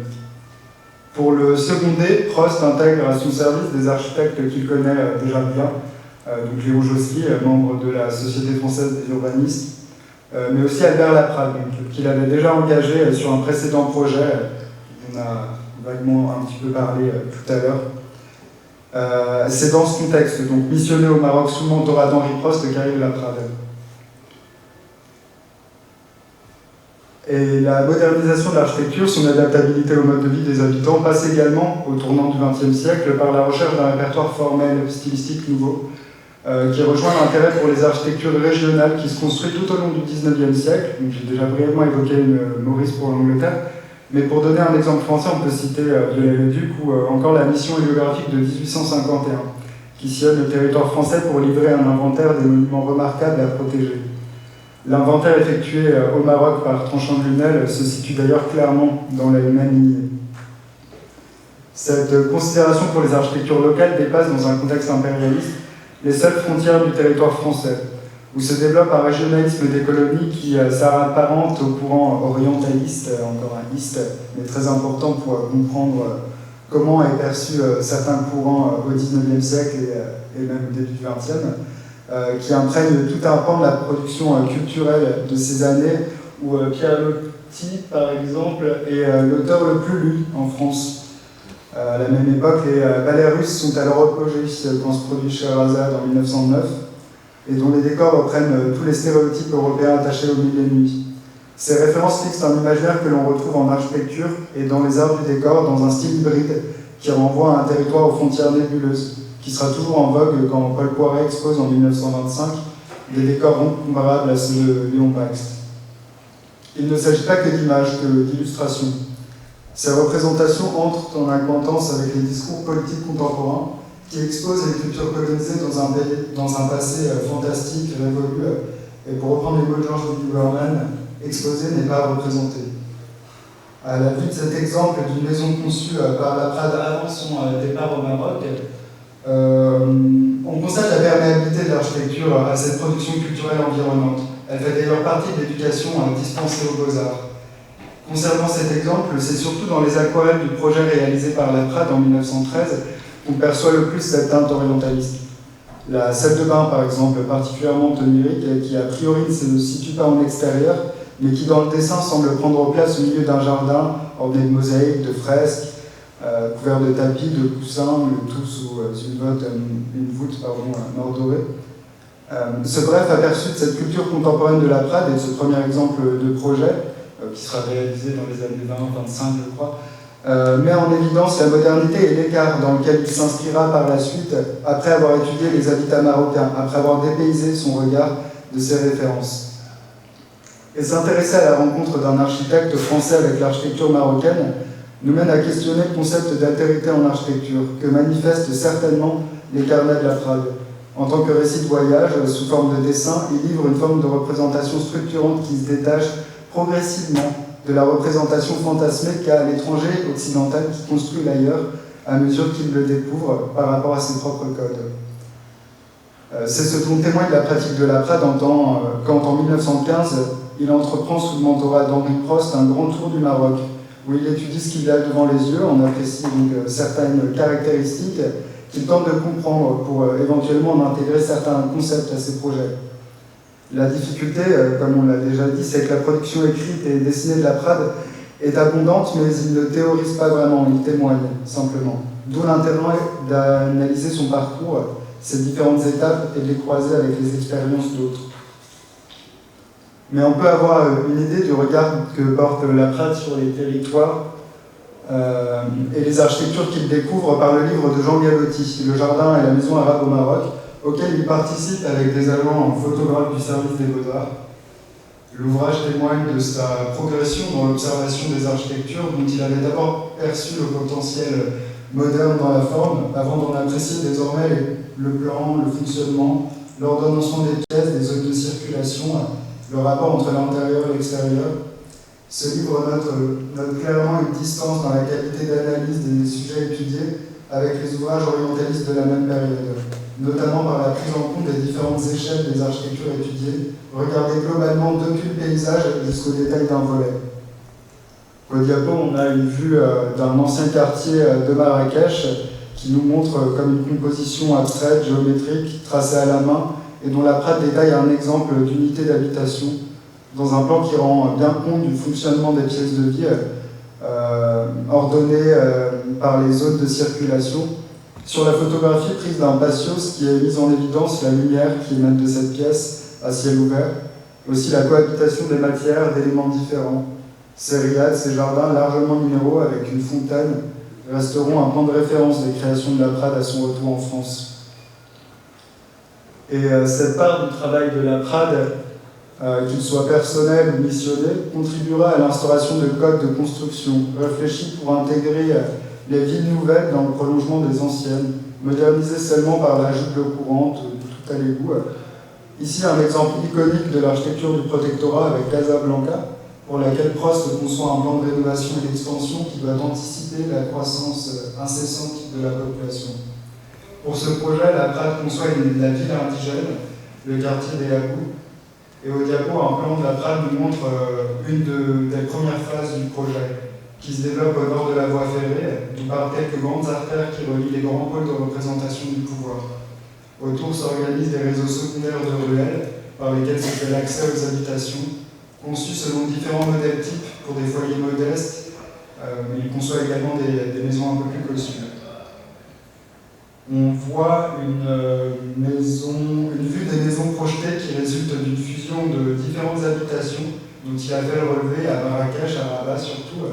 Pour le seconder, Prost intègre à son service des architectes qu'il connaît déjà bien, donc Léon Josely, membre de la Société française des urbanistes, mais aussi Albert Laprade, qu'il avait déjà engagé sur un précédent projet, on a vaguement un petit peu parlé tout à l'heure. C'est dans ce contexte, donc missionné au Maroc sous le mentorat d'Henri Prost, qu'arrive Laprade. Et la modernisation de l'architecture, son adaptabilité au mode de vie des habitants, passe également, au tournant du XXe siècle, par la recherche d'un répertoire formel, stylistique nouveau, qui rejoint l'intérêt pour les architectures régionales qui se construit tout au long du XIXe siècle. J'ai déjà brièvement évoqué Maurice pour l'Angleterre, mais pour donner un exemple français, on peut citer Viollet-le-Duc ou encore la mission héliographique de 1851, qui sillonne le territoire français pour livrer un inventaire des monuments remarquables à protéger. L'inventaire effectué au Maroc par Tranchant de Lunel se situe d'ailleurs clairement dans la même lignée. Cette considération pour les architectures locales dépasse, dans un contexte impérialiste, les seules frontières du territoire français, où se développe un régionalisme des colonies qui s'apparente au courant orientaliste, encore un liste, mais très important pour comprendre comment est perçu certains courants au XIXe siècle et même au début du XXe, qui imprègnent tout un pan de la production culturelle de ces années, où Pierre Loti, par exemple, est l'auteur le plus lu en France. À la même époque, les ballets russes sont à leur apogée quand se produit Scheherazade en 1909, et dont les décors reprennent tous les stéréotypes européens attachés aux mille et nuits. Ces références fixent un imaginaire que l'on retrouve en architecture et dans les arts du décor dans un style hybride qui renvoie à un territoire aux frontières nébuleuses, qui sera toujours en vogue quand Paul Poiret expose en 1925 des décors comparables à ceux de Léon Bakst. Il ne s'agit pas que d'images, que d'illustrations. Ces représentations entrent en acquaintance avec les discours politiques contemporains qui exposent les cultures colonisées dans un passé fantastique, révolu, et pour reprendre les mots de George Lieberman, exposé n'est pas représenté. À la vue de cet exemple d'une maison conçue par Laprade avant son départ au Maroc, on constate la perméabilité de l'architecture à cette production culturelle environnante. Elle fait d'ailleurs partie de l'éducation dispensée aux Beaux-Arts. Concernant cet exemple, c'est surtout dans les aquarelles du projet réalisé par Laprade en 1913 qu'on perçoit le plus cette teinte orientaliste. La salle de bain, par exemple, particulièrement onirique, qui a priori ne se situe pas en extérieur, mais qui dans le dessin semble prendre place au milieu d'un jardin orné de mosaïques, de fresques, couvert de tapis, de coussins, le tout sous une voûte mordorée. Ce bref aperçu de cette culture contemporaine de Laprade et de ce premier exemple de projet, qui sera réalisé dans les années 20-25, je crois, met en évidence la modernité et l'écart dans lequel il s'inscrira par la suite, après avoir étudié les habitats marocains, après avoir dépaysé son regard de ses références. Et s'intéresser à la rencontre d'un architecte français avec l'architecture marocaine nous mène à questionner le concept d'altérité en architecture, que manifestent certainement les carnets de Laprade. En tant que récit de voyage, sous forme de dessin, il livre une forme de représentation structurante qui se détache progressivement de la représentation fantasmée qu'a l'étranger occidental qui construit l'ailleurs à mesure qu'il le découvre par rapport à ses propres codes. C'est ce dont témoigne la pratique de Laprade quand en 1915, il entreprend sous le mentorat d'Henri Prost un grand tour du Maroc, où il étudie ce qu'il a devant les yeux, on apprécie donc certaines caractéristiques qu'il tente de comprendre pour éventuellement en intégrer certains concepts à ses projets. La difficulté, comme on l'a déjà dit, c'est que la production écrite et dessinée de la Prade est abondante, mais il ne théorise pas vraiment, il témoigne simplement. D'où l'intérêt d'analyser son parcours, ses différentes étapes et de les croiser avec les expériences d'autres. Mais on peut avoir une idée du regard que porte la Prade sur les territoires et les architectures qu'il découvre par le livre de Jean Galotti, Le Jardin et la Maison arabe au Maroc, auquel il participe avec des agents photographes du service des Beaux-Arts. L'ouvrage témoigne de sa progression dans l'observation des architectures dont il avait d'abord perçu le potentiel moderne dans la forme, avant d'en apprécier désormais le plan, le fonctionnement, l'ordonnancement des pièces, des zones de circulation, le rapport entre l'intérieur et l'extérieur. Ce livre note clairement une distance dans la qualité d'analyse des sujets étudiés avec les ouvrages orientalistes de la même période, notamment par la prise en compte des différentes échelles des architectures étudiées, regardées globalement depuis le paysage jusqu'au détail d'un volet. Au diapo, on a une vue d'un ancien quartier de Marrakech qui nous montre comme une composition abstraite, géométrique, tracée à la main, et dont la Prade détaille un exemple d'unité d'habitation, dans un plan qui rend bien compte du fonctionnement des pièces de vie, ordonnées par les zones de circulation. Sur la photographie prise d'un patio, ce qui est mis en évidence la lumière qui émane de cette pièce à ciel ouvert, aussi la cohabitation des matières, d'éléments différents. Ces riades, ces jardins largement minéraux avec une fontaine resteront un point de référence des créations de la Prade à son retour en France. Et cette part du travail de la Prade, qu'il soit personnel ou missionné, contribuera à l'instauration de codes de construction réfléchis pour intégrer les villes nouvelles dans le prolongement des anciennes, modernisées seulement par l'ajout de l'eau courante, tout à l'égout. Ici, un exemple iconique de l'architecture du protectorat avec Casablanca, pour laquelle Prost conçoit un plan de rénovation et d'expansion qui doit anticiper la croissance incessante de la population. Pour ce projet, la Prade conçoit la ville indigène, le quartier des Habous, et au diapo, un plan de la Prade nous montre une des premières phases du projet, qui se développe au nord de la voie ferrée, d'où partent quelques grandes artères qui relient les grands pôles de représentation du pouvoir. Autour s'organisent des réseaux secondaires de ruelles, par lesquels se fait l'accès aux habitations, conçus selon différents modèles types pour des foyers modestes, mais il conçoit également des maisons un peu plus cossues. On voit une vue des maisons projetées qui résulte d'une fusion de différentes habitations dont il a fait le relevé à Marrakech, à Rabat surtout,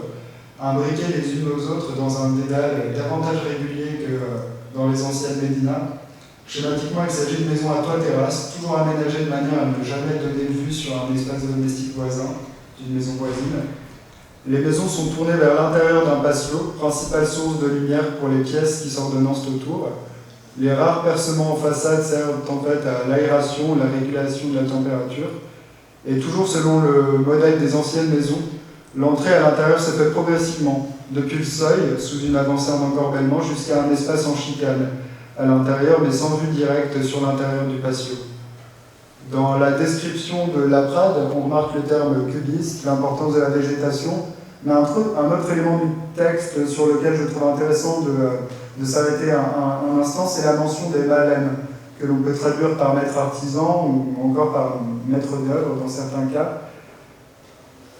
imbriquées les unes aux autres dans un dédale davantage régulier que dans les anciennes médinas. Schématiquement, il s'agit de maisons à toit terrasse, toujours aménagées de manière à ne jamais donner vue sur un espace domestique voisin, d'une maison voisine. Les maisons sont tournées vers l'intérieur d'un patio, principale source de lumière pour les pièces qui s'ordonnancent autour. Les rares percements en façade servent en fait à l'aération, la régulation de la température. Et toujours selon le modèle des anciennes maisons, l'entrée à l'intérieur se fait progressivement, depuis le seuil, sous une avancée en encorbellement, jusqu'à un espace en chicane à l'intérieur, mais sans vue directe sur l'intérieur du patio. Dans la description de la Prade, on remarque le terme cubiste, l'importance de la végétation, mais un autre élément du texte sur lequel je trouve intéressant de s'arrêter un instant, c'est la mention des baleines, que l'on peut traduire par maître artisan ou encore par maître d'œuvre dans certains cas.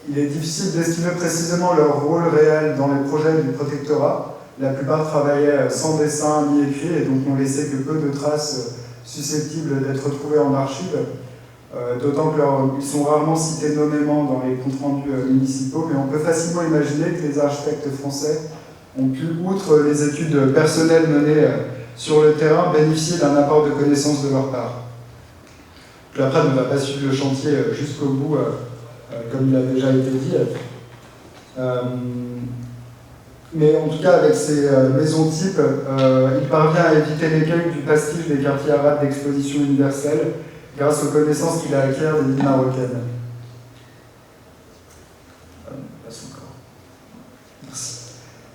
Il est difficile d'estimer précisément leur rôle réel dans les projets du protectorat. La plupart travaillaient sans dessin ni écrit et donc n'ont laissé que peu de traces susceptibles d'être trouvées en archives, d'autant qu'ils sont rarement cités nommément dans les comptes rendus municipaux, mais on peut facilement imaginer que les architectes français ont pu, outre les études personnelles menées sur le terrain, bénéficier d'un apport de connaissances de leur part. La Prade ne va pas suivre le chantier jusqu'au bout, comme il a déjà été dit. Mais en tout cas, avec ces maisons types, il parvient à éviter l'écueil du pastiche des quartiers arabes d'exposition universelle grâce aux connaissances qu'il a acquises des villes marocaines.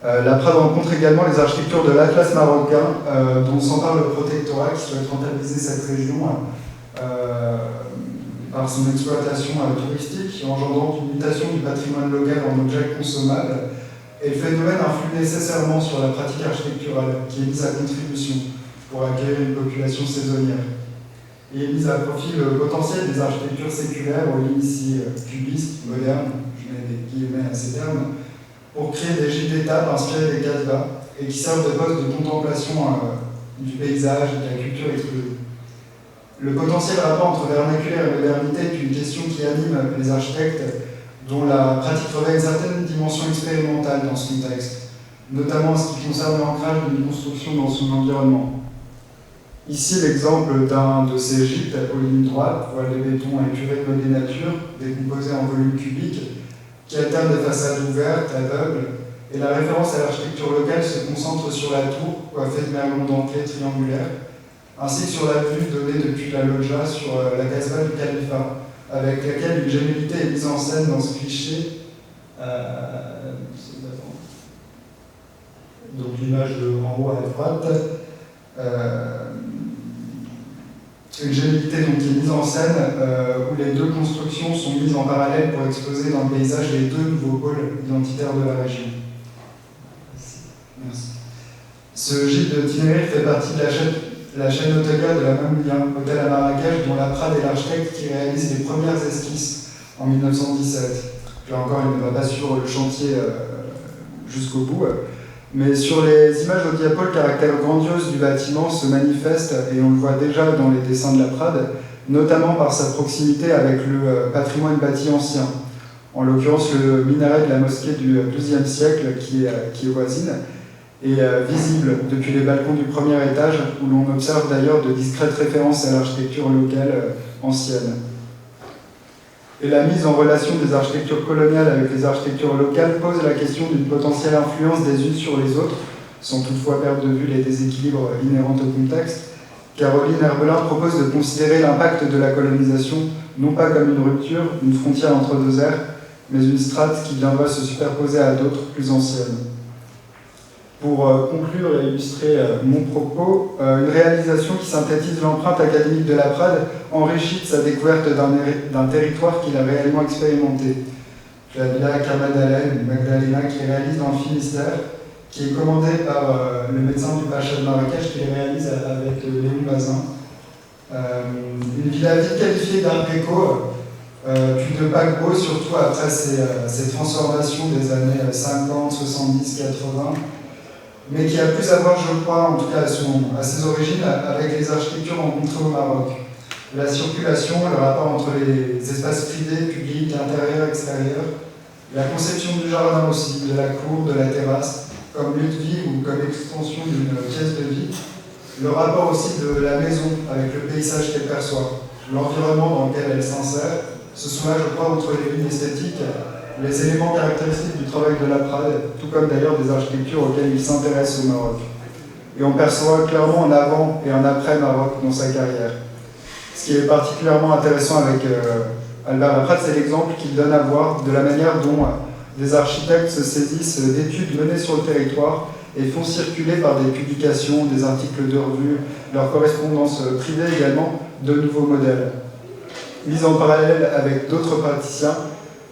La Prade rencontre également les architectures de l'Atlas marocain, dont s'empare le protectorat qui souhaite rentabiliser cette région par son exploitation touristique, engendrant une mutation du patrimoine local en objets consommables, Et le phénomène influe nécessairement sur la pratique architecturale qui est mise à contribution pour acquérir une population saisonnière. Il est mis à profit le potentiel des architectures séculaires, on lit ici cubistes, modernes, je mets des guillemets à ces termes, pour créer des gîtes d'étape inspirés des Casbah et qui servent de poste de contemplation du paysage et de la culture explosive. Le potentiel rapport entre vernaculaire et modernité est une question qui anime les architectes dont la pratique revêt une certaine dimension expérimentale dans ce contexte, notamment en ce qui concerne l'ancrage d'une construction dans son environnement. Ici, l'exemple d'un de ces gîtes aux lignes droites, voile de béton et purée de des natures, décomposés en volumes cubiques, qui alternent des façades ouvertes, aveugles, et la référence à l'architecture locale se concentre sur la tour, coiffée de merlons dentelés triangulaires, ainsi que sur la vue donnée depuis la loggia sur la Casbah du Califat, avec laquelle une gémellité est mise en scène dans ce cliché. Donc l'image en haut à droite. Une gémellité donc, qui est mise en scène où les deux constructions sont mises en parallèle pour exposer dans le paysage les deux nouveaux pôles identitaires de la région. Merci. Ce gîte de Tinériffe fait partie de la chaîne hôtelière de la même lien, Hôtel à Marrakech, dont la Prade est l'architecte qui réalise les premières esquisses en 1917. Puis encore, il ne va pas suivre le chantier jusqu'au bout. Mais sur les images au diapo, le caractère grandiose du bâtiment se manifeste, et on le voit déjà dans les dessins de la Prade, notamment par sa proximité avec le patrimoine bâti ancien, en l'occurrence le minaret de la mosquée du XIIe siècle qui est voisine, et visible depuis les balcons du premier étage, où l'on observe d'ailleurs de discrètes références à l'architecture locale ancienne. Et la mise en relation des architectures coloniales avec les architectures locales pose la question d'une potentielle influence des unes sur les autres, sans toutefois perdre de vue les déséquilibres inhérents au contexte. Caroline Herbelin propose de considérer l'impact de la colonisation non pas comme une rupture, une frontière entre deux ères, mais une strate qui viendra se superposer à d'autres plus anciennes. Pour conclure et illustrer mon propos, une réalisation qui synthétise l'empreinte académique de la Prade enrichit de sa découverte d'un territoire qu'il a réellement expérimenté. La villa Carmadalen, Magdalena, qui réalise dans le Finistère, qui est commandée par le médecin du Pacha de Marrakech, qui les réalise avec Léon Bazin. Une villa vite qualifiée d'art déco, puis de paquebot, surtout après ces transformations des années 50, 70, 80, mais qui a plus à voir, je crois, en tout cas à ses origines, avec les architectures rencontrées au Maroc. La circulation, le rapport entre les espaces privés, publics, intérieurs, extérieurs, la conception du jardin aussi, de la cour, de la terrasse, comme lieu de vie ou comme extension d'une pièce de vie, le rapport aussi de la maison avec le paysage qu'elle perçoit, l'environnement dans lequel elle s'insère. Ce sont là, je crois, outre les lignes esthétiques, les éléments caractéristiques du travail de la Prade, tout comme d'ailleurs des architectures auxquelles il s'intéresse au Maroc. Et on perçoit clairement un avant et un après Maroc dans sa carrière. Ce qui est particulièrement intéressant avec Albert Laprade, c'est l'exemple qu'il donne à voir de la manière dont des architectes se saisissent d'études menées sur le territoire et font circuler par des publications, des articles de revue, leur correspondance privée également, de nouveaux modèles. Mis en parallèle avec d'autres praticiens,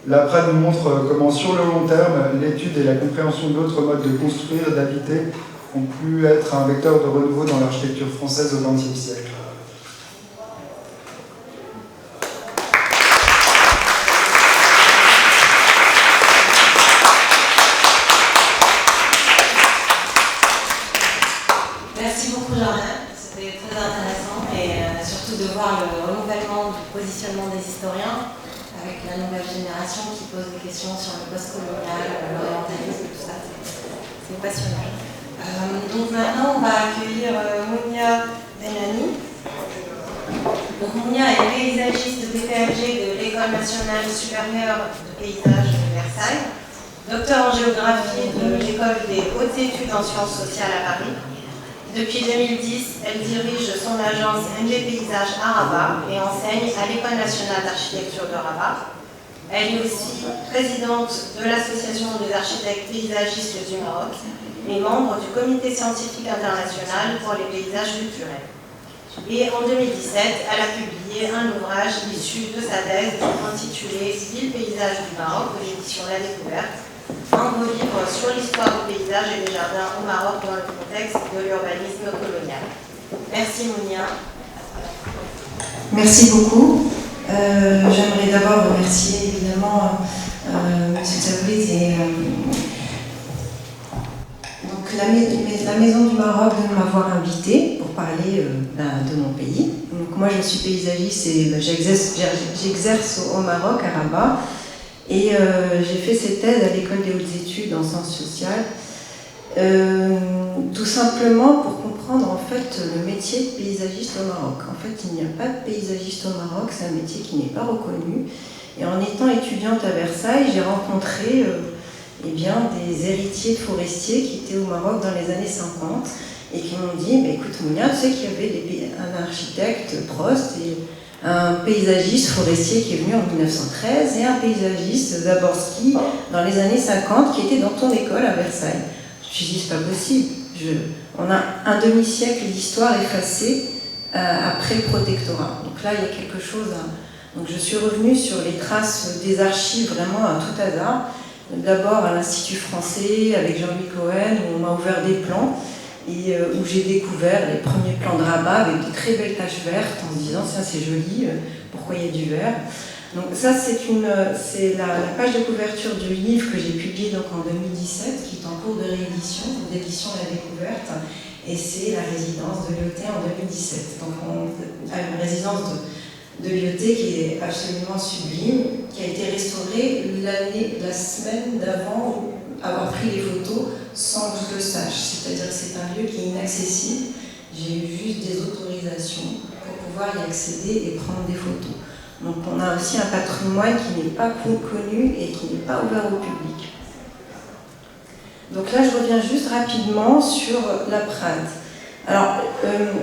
Laprade nous montre comment, sur le long terme, l'étude et la compréhension d'autres modes de construire, d'habiter, ont pu être un vecteur de renouveau dans l'architecture française au XXe siècle. Merci beaucoup, Jordan. C'était très intéressant et surtout de voir le renouvellement du positionnement des historiens avec la nouvelle génération qui pose des questions sur le post-colonial, l'orientalisme, tout ça. C'est passionnant. Donc maintenant, on va accueillir Mounia Benani. Donc Mounia est paysagiste DPLG de l'École nationale supérieure de paysage de Versailles, docteur en géographie de l'École des hautes études en sciences sociales à Paris. Depuis 2010, elle dirige son agence MG Paysage à Rabat et enseigne à l'École nationale d'architecture de Rabat. Elle est aussi présidente de l'Association des architectes paysagistes du Maroc et membre du Comité scientifique international pour les paysages culturels. Et en 2017, elle a publié un ouvrage issu de sa thèse intitulé « Ville paysage du Maroc » aux éditions La Découverte, un beau livre sur l'histoire du paysage et des jardins au Maroc dans le contexte de l'urbanisme colonial. Merci Mounia. Merci beaucoup. J'aimerais d'abord remercier évidemment M. Tsaoulit et donc la Maison du Maroc de m'avoir invité pour parler de mon pays. Donc moi je suis paysagiste et j'exerce au Maroc, à Rabat, et j'ai fait cette thèse à l'école des hautes études en sciences sociales, tout simplement pour comprendre en fait le métier de paysagiste au Maroc. En fait il n'y a pas de paysagiste au Maroc, c'est un métier qui n'est pas reconnu, et en étant étudiante à Versailles, j'ai rencontré des héritiers de forestiers qui étaient au Maroc dans les années 50 et qui m'ont dit écoute Mounia, tu sais qu'il y avait un architecte, Prost, et un paysagiste forestier qui est venu en 1913 et un paysagiste, Zaborski, dans les années 50 qui était dans ton école à Versailles. Je me suis dit c'est pas possible, on a un demi-siècle d'histoire effacée après le protectorat. Donc là il y a quelque chose Donc je suis revenue sur les traces des archives vraiment à tout hasard. D'abord à l'Institut français avec Jean-Louis Cohen, où on m'a ouvert des plans et où j'ai découvert les premiers plans de Rabat avec de très belles taches vertes en se disant tiens c'est joli, pourquoi il y a du vert. Donc ça c'est la page de couverture du livre que j'ai publié donc en 2017, qui est en cours de réédition, d'édition La Découverte, et c'est la résidence de Lyoté en 2017. Donc une résidence de Lyoté qui est absolument sublime, qui a été restaurée la semaine d'avant avoir pris les photos sans que je le sache. C'est-à-dire que c'est un lieu qui est inaccessible. J'ai eu juste des autorisations pour pouvoir y accéder et prendre des photos. Donc on a aussi un patrimoine qui n'est pas connu et qui n'est pas ouvert au public. Donc là je reviens juste rapidement sur la Prade. Alors,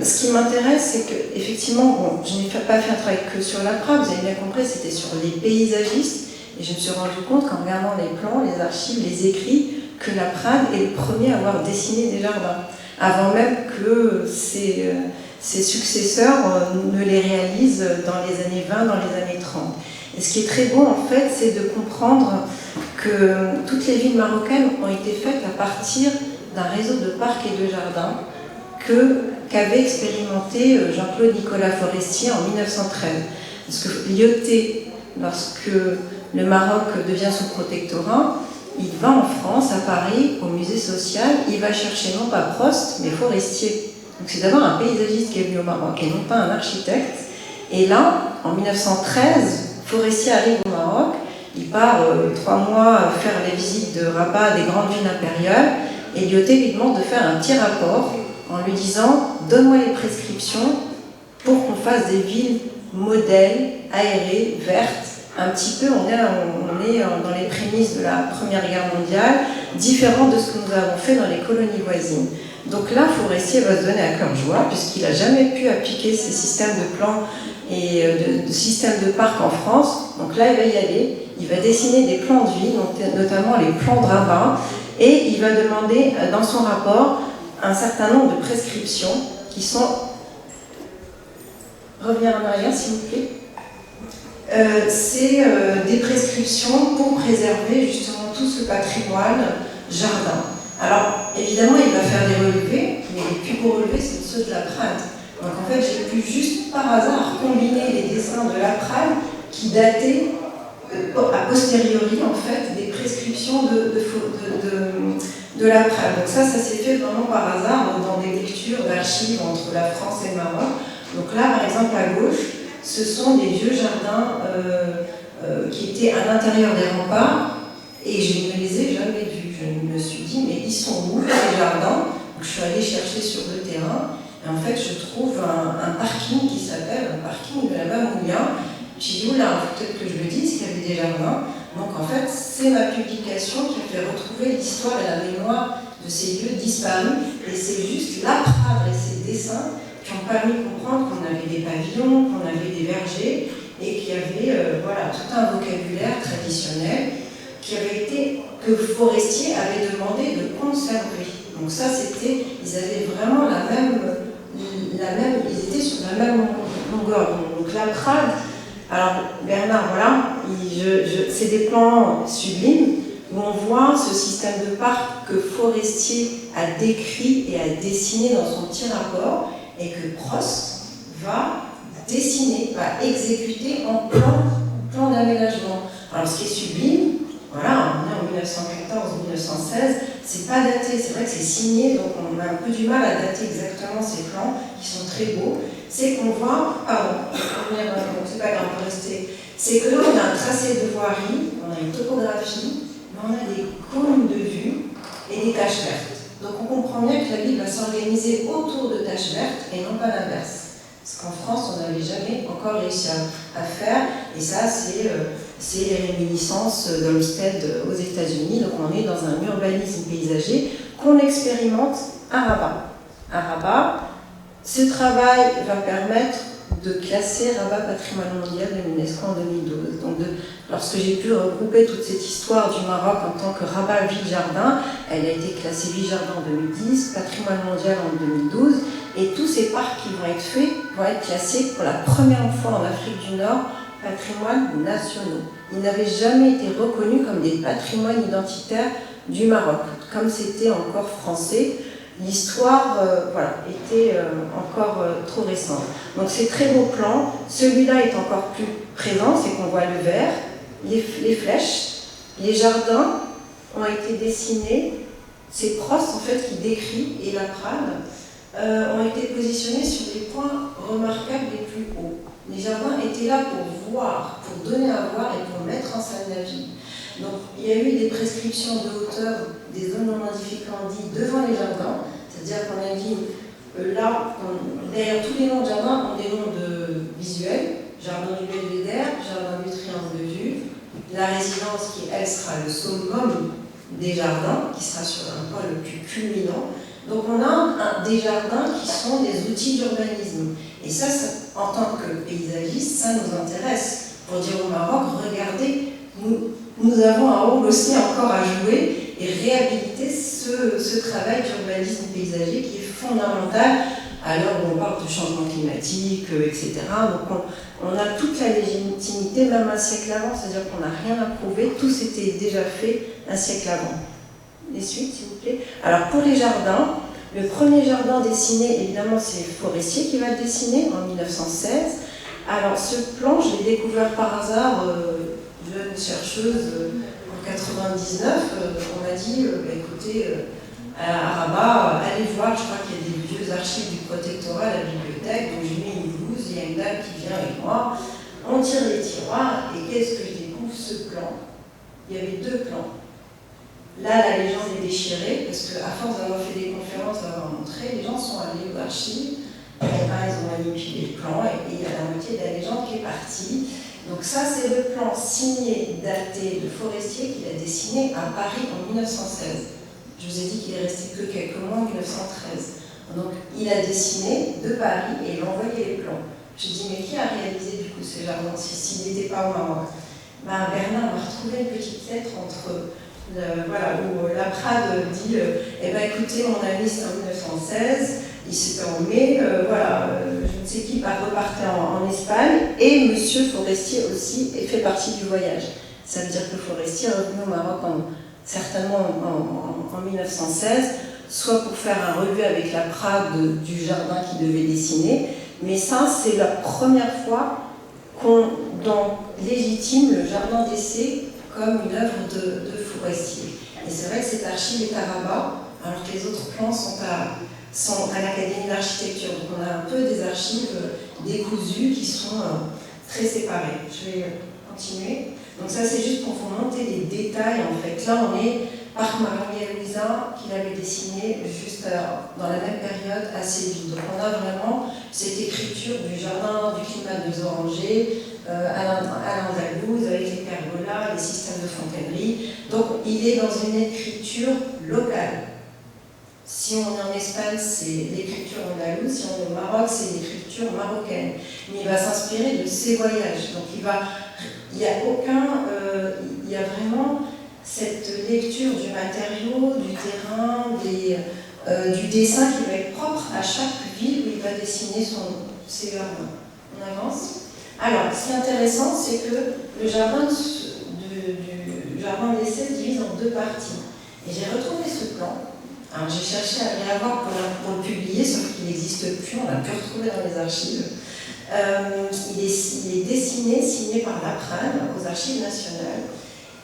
ce qui m'intéresse, c'est qu'effectivement, je n'ai pas fait un travail que sur la Prade, vous avez bien compris, c'était sur les paysagistes, et je me suis rendu compte qu'en regardant les plans, les archives, les écrits, que la Prade est le premier à avoir dessiné des jardins, avant même que ses successeurs ne les réalisent dans les années 20, dans les années 30. Et ce qui est très beau, en fait, c'est de comprendre que toutes les villes marocaines ont été faites à partir d'un réseau de parcs et de jardins qu'avait expérimenté Jean-Claude Nicolas Forestier en 1913. Parce que Lyoté, lorsque le Maroc devient sous protectorat, il va en France, à Paris, au musée social, il va chercher non pas Prost, mais Forestier. Donc c'est d'abord un paysagiste qui est venu au Maroc, et non pas un architecte. Et là, en 1913, Forestier arrive au Maroc, il part 3 mois faire les visites de Rabat, des grandes villes impériales, et Lyoté lui demande de faire un petit rapport en lui disant « Donne-moi les prescriptions pour qu'on fasse des villes modèles, aérées, vertes. » Un petit peu, on est dans les prémices de la Première Guerre mondiale, différent de ce que nous avons fait dans les colonies voisines. Donc là, Forestier va se donner à cœur joie, puisqu'il n'a jamais pu appliquer ces systèmes de plans et de systèmes de parcs en France. Donc là, il va y aller, il va dessiner des plans de ville, notamment les plans de Rabat, et il va demander dans son rapport un certain nombre de prescriptions qui sont... Revenir en arrière, s'il vous plaît. C'est des prescriptions pour préserver justement tout ce patrimoine jardin. Alors, évidemment, il va faire des relevés, mais les plus beaux relevés, c'est ceux de la Prade. Donc en fait, j'ai pu juste par hasard combiner les dessins de la Prade qui dataient a posteriori en fait des prescriptions de la Prade. Donc ça s'est fait vraiment par hasard dans des lectures d'archives entre la France et le Maroc. Donc là, par exemple, à gauche, ce sont des vieux jardins qui étaient à l'intérieur des remparts, et je ne les ai jamais vus. Je me suis dit, mais ils sont où ces jardins? Donc je suis allée chercher sur le terrain, et en fait, je trouve un parking qui s'appelle un parking de la Mamounia. J'ai dit, oula, peut-être que je le dise, qu'il y avait des jardins. Donc en fait, c'est ma publication qui fait retrouver l'histoire et la mémoire de ces lieux disparus, et c'est juste la Prade et ses dessins qui ont permis de comprendre qu'on avait des pavillons, qu'on avait des vergers, et qu'il y avait tout un vocabulaire traditionnel que Forestier avait demandé de conserver. Donc ça, ils avaient vraiment ils étaient sur la même longueur. Donc la Prade, alors Bernard, voilà, c'est des plans sublimes. où on voit ce système de parc que Forestier a décrit et a dessiné dans son petit rapport et que Prost va dessiner, va exécuter en plan d'aménagement. Alors ce qui est sublime, voilà, on est en 1914-1916, c'est pas daté, c'est vrai que c'est signé, donc on a un peu du mal à dater exactement ces plans, qui sont très beaux. C'est qu'on voit, c'est pas grave, on peut rester, c'est que là on a un tracé de voirie, on a une topographie, mais on a des cônes de vue et des taches vertes. Donc on comprend bien que la ville va s'organiser autour de taches vertes et non pas l'inverse. Parce qu'en France, on n'avait jamais encore réussi à faire, et ça, c'est les réminiscences d'Olmsted aux États-Unis. Donc on est dans un urbanisme paysager qu'on expérimente à Rabat. À Rabat, ce travail va permettre de classer Rabat patrimoine mondial de l'UNESCO en 2012. Donc lorsque j'ai pu regrouper toute cette histoire du Maroc en tant que Rabat ville-jardin, elle a été classée ville-jardin en 2010, patrimoine mondial en 2012, et tous ces parcs qui vont être faits vont être classés pour la première fois en Afrique du Nord patrimoines nationaux. Ils n'avaient jamais été reconnus comme des patrimoines identitaires du Maroc, comme c'était encore français. L'histoire était encore trop récente. Donc ces très beaux plans, celui-là est encore plus présent, c'est qu'on voit le vert, les flèches, les jardins ont été dessinés, c'est Prost en fait qui décrit, et la Prade, ont été positionnés sur les points remarquables les plus hauts. Les jardins étaient là pour voir, pour donner à voir et pour mettre en scène la ville. Donc il y a eu des prescriptions de hauteur des zones non aedificandi devant les jardins, c'est-à-dire qu'on a dit là, d'ailleurs tous les noms de jardins ont des noms visuels, jardin du Belvédère, jardin du Triangle de Vue, la résidence qui elle sera le summum des jardins, qui sera sur un point le plus culminant. Donc on a des jardins qui sont des outils d'urbanisme. Et ça, en tant que paysagiste, ça nous intéresse. Pour dire au Maroc, regardez, nous avons un rôle aussi encore à jouer et réhabiliter ce travail d'urbanisme paysager qui est fondamental à l'heure où on parle de changement climatique, etc. Donc on a toute la légitimité, même un siècle avant, c'est-à-dire qu'on n'a rien à prouver, tout s'était déjà fait un siècle avant. Les suites, s'il vous plaît. Alors pour les jardins, le premier jardin dessiné, évidemment, c'est Forestier qui va le dessiner en 1916. Alors ce plan, je l'ai découvert par hasard, jeune chercheuse, en 99. On m'a dit, écoutez, à Rabat, allez voir, je crois qu'il y a des vieux archives du protectorat à la bibliothèque, donc je mets une blouse, il y a une dame qui vient avec moi, on tire les tiroirs, et qu'est-ce que je découvre? Ce plan. Il y avait deux plans. Là, la légende est déchirée, parce qu'à force d'avoir fait des conférences, d'avoir montré, les gens sont allés aux archives, ils ont manipulé le plan, et il y a la moitié de la légende qui est partie. Donc ça, c'est le plan signé, daté de Forestier, qu'il a dessiné à Paris en 1916. Je vous ai dit qu'il est resté que quelques mois en 1913. Donc il a dessiné de Paris et il a envoyé les plans. Je dis, mais qui a réalisé du coup ce jardin s'il n'était pas au Maroc? Bernard m'a retrouvé une petite lettre entre... où la Prade dit écoutez, mon ami c'était en 1916, il s'était en mai, je ne sais qui repartait en Espagne, et monsieur Forestier aussi fait partie du voyage. Ça veut dire que Forestier est revenu au Maroc certainement en 1916, soit pour faire un revue avec la Prade du jardin qu'il devait dessiner, mais ça c'est la première fois qu'on légitime le jardin d'essai comme une œuvre de Forestier. Et c'est vrai que cette archive est à Rabat, alors que les autres plans sont à l'Académie d'architecture. Donc on a un peu des archives décousues qui sont très séparées. Je vais continuer. Donc ça c'est juste pour vous montrer les détails en fait. Là on est Parc Marie-Louisa qu'il avait dessiné juste dans la même période à Séville. Donc on a vraiment cette écriture du jardin du climat des orangers, à l'Andalouse, avec les pergolas, les systèmes de fontainerie. Donc il est dans une écriture locale. Si on est en Espagne, c'est l'écriture andalouse. Si on est au Maroc, c'est l'écriture marocaine. Mais il va s'inspirer de ses voyages. Donc il y a vraiment cette lecture du matériau, du terrain, du dessin qui va être propre à chaque ville où il va dessiner ses jardins. On avance. Alors, ce qui est intéressant, c'est que le jardin du jardin d'essai se divise en deux parties. Et j'ai retrouvé ce plan. Alors j'ai cherché à aller avoir pour le publier, sauf qu'il n'existe plus, on l'a pu retrouver dans les archives. Il est dessiné, signé par Laprade aux Archives nationales.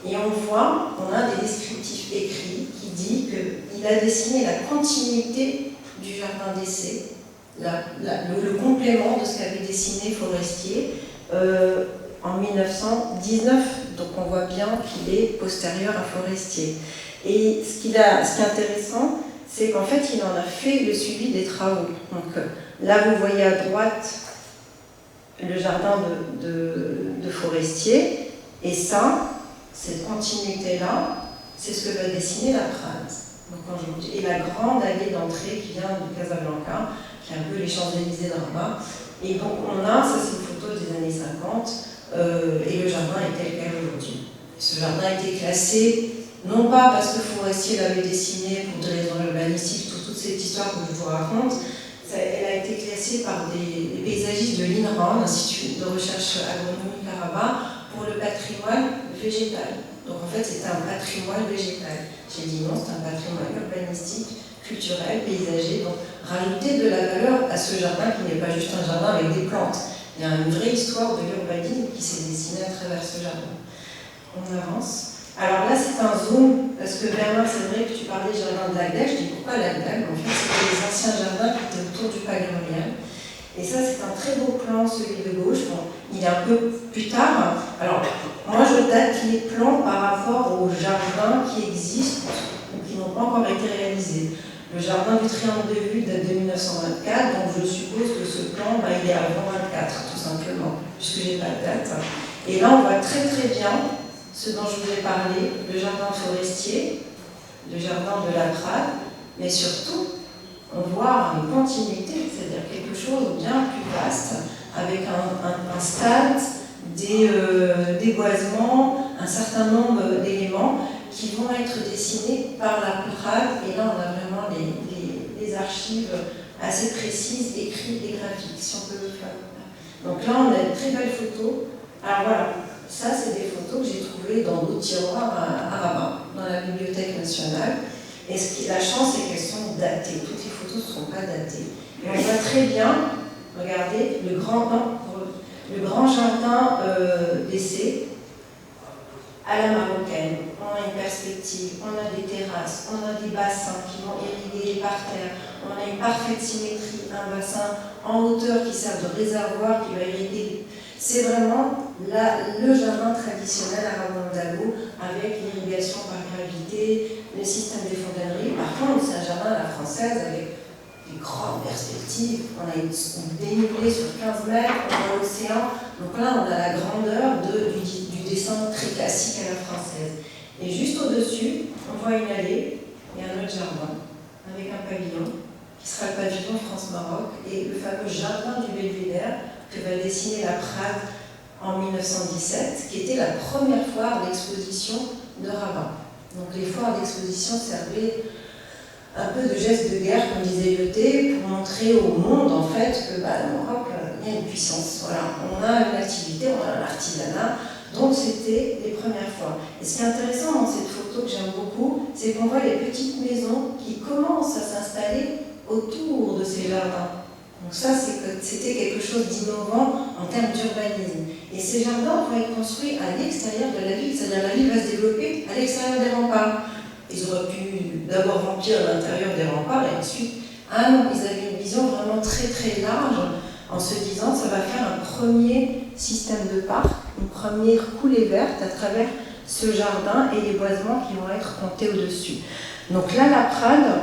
Et on voit, on a des descriptifs écrits qui dit qu'il a dessiné la continuité du jardin d'essai, le complément de ce qu'avait dessiné Forestier en 1919. Donc on voit bien qu'il est postérieur à Forestier. Et ce qui est intéressant, c'est qu'en fait, il en a fait le suivi des travaux. Donc là, vous voyez à droite le jardin de Forestier, et ça, cette continuité-là, c'est ce que va dessiner Laprade. Et la grande allée d'entrée qui vient de Casablanca, qui est un peu les Champs-Élysées de Rabat. Et donc on a, ça c'est une photo des années 50, et le jardin est tel quel aujourd'hui. Ce jardin a été classé, non pas parce que Forestier l'avait dessiné pour des raisons urbanistiques, toute cette histoire que je vous raconte, elle a été classée par des paysagistes de l'INRA, l'Institut de recherche agronomique à Rabat, pour le patrimoine végétal. Donc en fait c'était un patrimoine végétal. J'ai dit non, c'est un patrimoine urbanistique, culturel, paysager, donc rajouter de la valeur à ce jardin qui n'est pas juste un jardin avec des plantes. Il y a une vraie histoire de l'urbanisme qui s'est dessinée à travers ce jardin. On avance. Alors là, c'est un zoom, parce que Bernard, c'est vrai que tu parlais du jardin de Lagdag. Je dis pourquoi Lagdag? En fait, c'était les anciens jardins qui étaient autour du Palais Royal. Et ça, c'est un très beau plan, celui de gauche. Bon, il est un peu plus tard. Alors, moi, je date les plans par rapport aux jardins qui existent ou qui n'ont pas encore été réalisés. Le jardin du Triangle de Vue date de 1924, donc je suppose que ce plan, il est avant 24, tout simplement, puisque je n'ai pas de date. Et là, on voit très très bien ce dont je vous ai parlé, le jardin Forestier, le jardin de Laprade, mais surtout, on voit une continuité, c'est-à-dire quelque chose de bien plus vaste, avec un stade, des boisements, un certain nombre d'éléments qui vont être dessinés par Laprade, et là on a vraiment les archives assez précises, écrites et graphiques, si on peut le faire. Donc là on a une très belle photo. Alors voilà, ça c'est des photos que j'ai trouvées dans d'autres tiroirs à Rabat, dans la Bibliothèque nationale. Et la chance, c'est qu'elles sont datées. Toutes les photos ne sont pas datées. Et on voit très bien, regardez, le grand jardin d'essai à la marocaine. On a une perspective, on a des terrasses, on a des bassins qui vont irriguer les parterres, on a une parfaite symétrie, un bassin en hauteur qui sert de réservoir qui va irriguer. C'est vraiment le jardin traditionnel à Rabat-Mandalou avec l'irrigation par gravité, le système des fontaneries. Par contre, c'est un jardin à la française avec des grandes perspectives. On a une dénivelé sur 15 mètres, on a l'océan. Donc là, on a la grandeur du dessin très classique à la française. Et juste au-dessus, on voit une allée et un autre jardin avec un pavillon qui sera le pavillon France-Maroc et le fameux jardin du Belvédère que va dessiner Laprade en 1917, qui était la première foire d'exposition de Rabat. Donc les foires d'exposition servaient un peu de geste de guerre, comme disait Lyoté, pour montrer au monde en fait que le Maroc, il y a une puissance. Voilà, on a une activité, on a un artisanat, donc c'était les premières fois. Et ce qui est intéressant dans cette photo que j'aime beaucoup, c'est qu'on voit les petites maisons qui commencent à s'installer autour de ces jardins. Donc ça, c'était quelque chose d'innovant en termes d'urbanisme. Et ces jardins vont être construits à l'extérieur de la ville, c'est-à-dire la ville va se développer à l'extérieur des remparts. Ils auraient pu d'abord remplir l'intérieur des remparts et ensuite, non, ils avaient une vision vraiment très très large en se disant ça va faire un premier système de parc, une première coulée verte à travers ce jardin et les boisements qui vont être plantés au-dessus. Donc là, Laprade,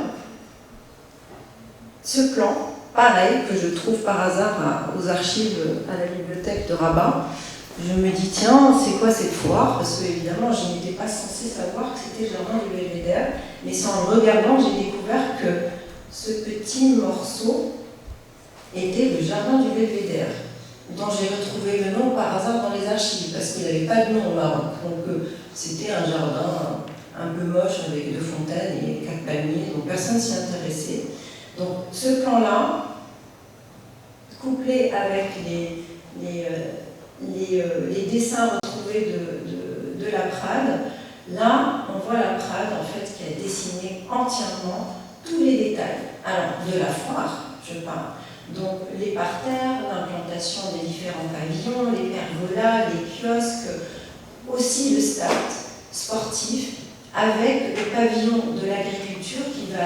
ce plan, pareil, que je trouve par hasard aux archives à la bibliothèque de Rabat, je me dis, tiens, c'est quoi cette foire? Parce que évidemment, je n'étais pas censée savoir que c'était le jardin du Belvédère, mais c'est en regardant que j'ai découvert que ce petit morceau était le jardin du Belvédère, dont j'ai retrouvé le nom par hasard dans les archives, parce qu'il n'avait pas de nom au Maroc. Donc c'était un jardin un peu moche avec 2 fontaines et 4 palmiers, donc personne ne s'y intéressait. Donc ce plan-là, couplé avec les dessins retrouvés de Laprade, Là, on voit la Prade, en fait, qui a dessiné entièrement tous les détails. Alors, de la foire, je parle. Donc, les parterres, l'implantation des différents pavillons, les pergolas, les kiosques, aussi le stade sportif, avec le pavillon de l'agriculture qui vont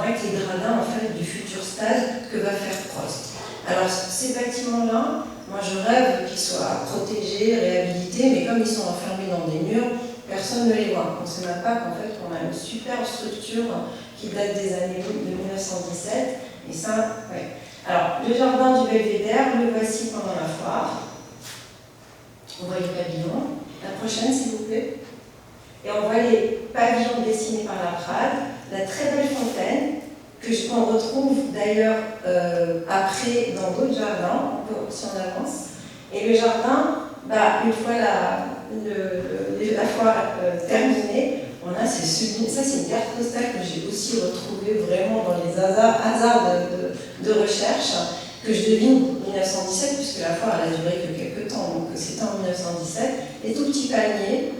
être les gradins, en fait, du futur stade que va faire Prost. Alors, ces bâtiments-là, moi, je rêve qu'ils soient protégés, réhabilités, mais comme ils sont enfermés dans des murs, personne ne les voit. On ne sait même pas qu'en fait, on a une super structure qui date des années de 1917. Et ça, ouais. Alors, le jardin du Belvédère, le voici pendant la foire. On voit les pavillons. La prochaine, s'il vous plaît. Et on voit les pavillons dessinés par la Prade, la très belle fontaine, qu'on retrouve d'ailleurs après dans d'autres jardins, si on avance. Et le jardin, une fois la foire terminée, on a ces souvenirs. Ça, c'est une carte postale que j'ai aussi retrouvée vraiment dans les hasards de recherche, que je devine 1917, puisque la foire elle a duré que quelques temps, donc c'était en 1917, les tout petits palmiers.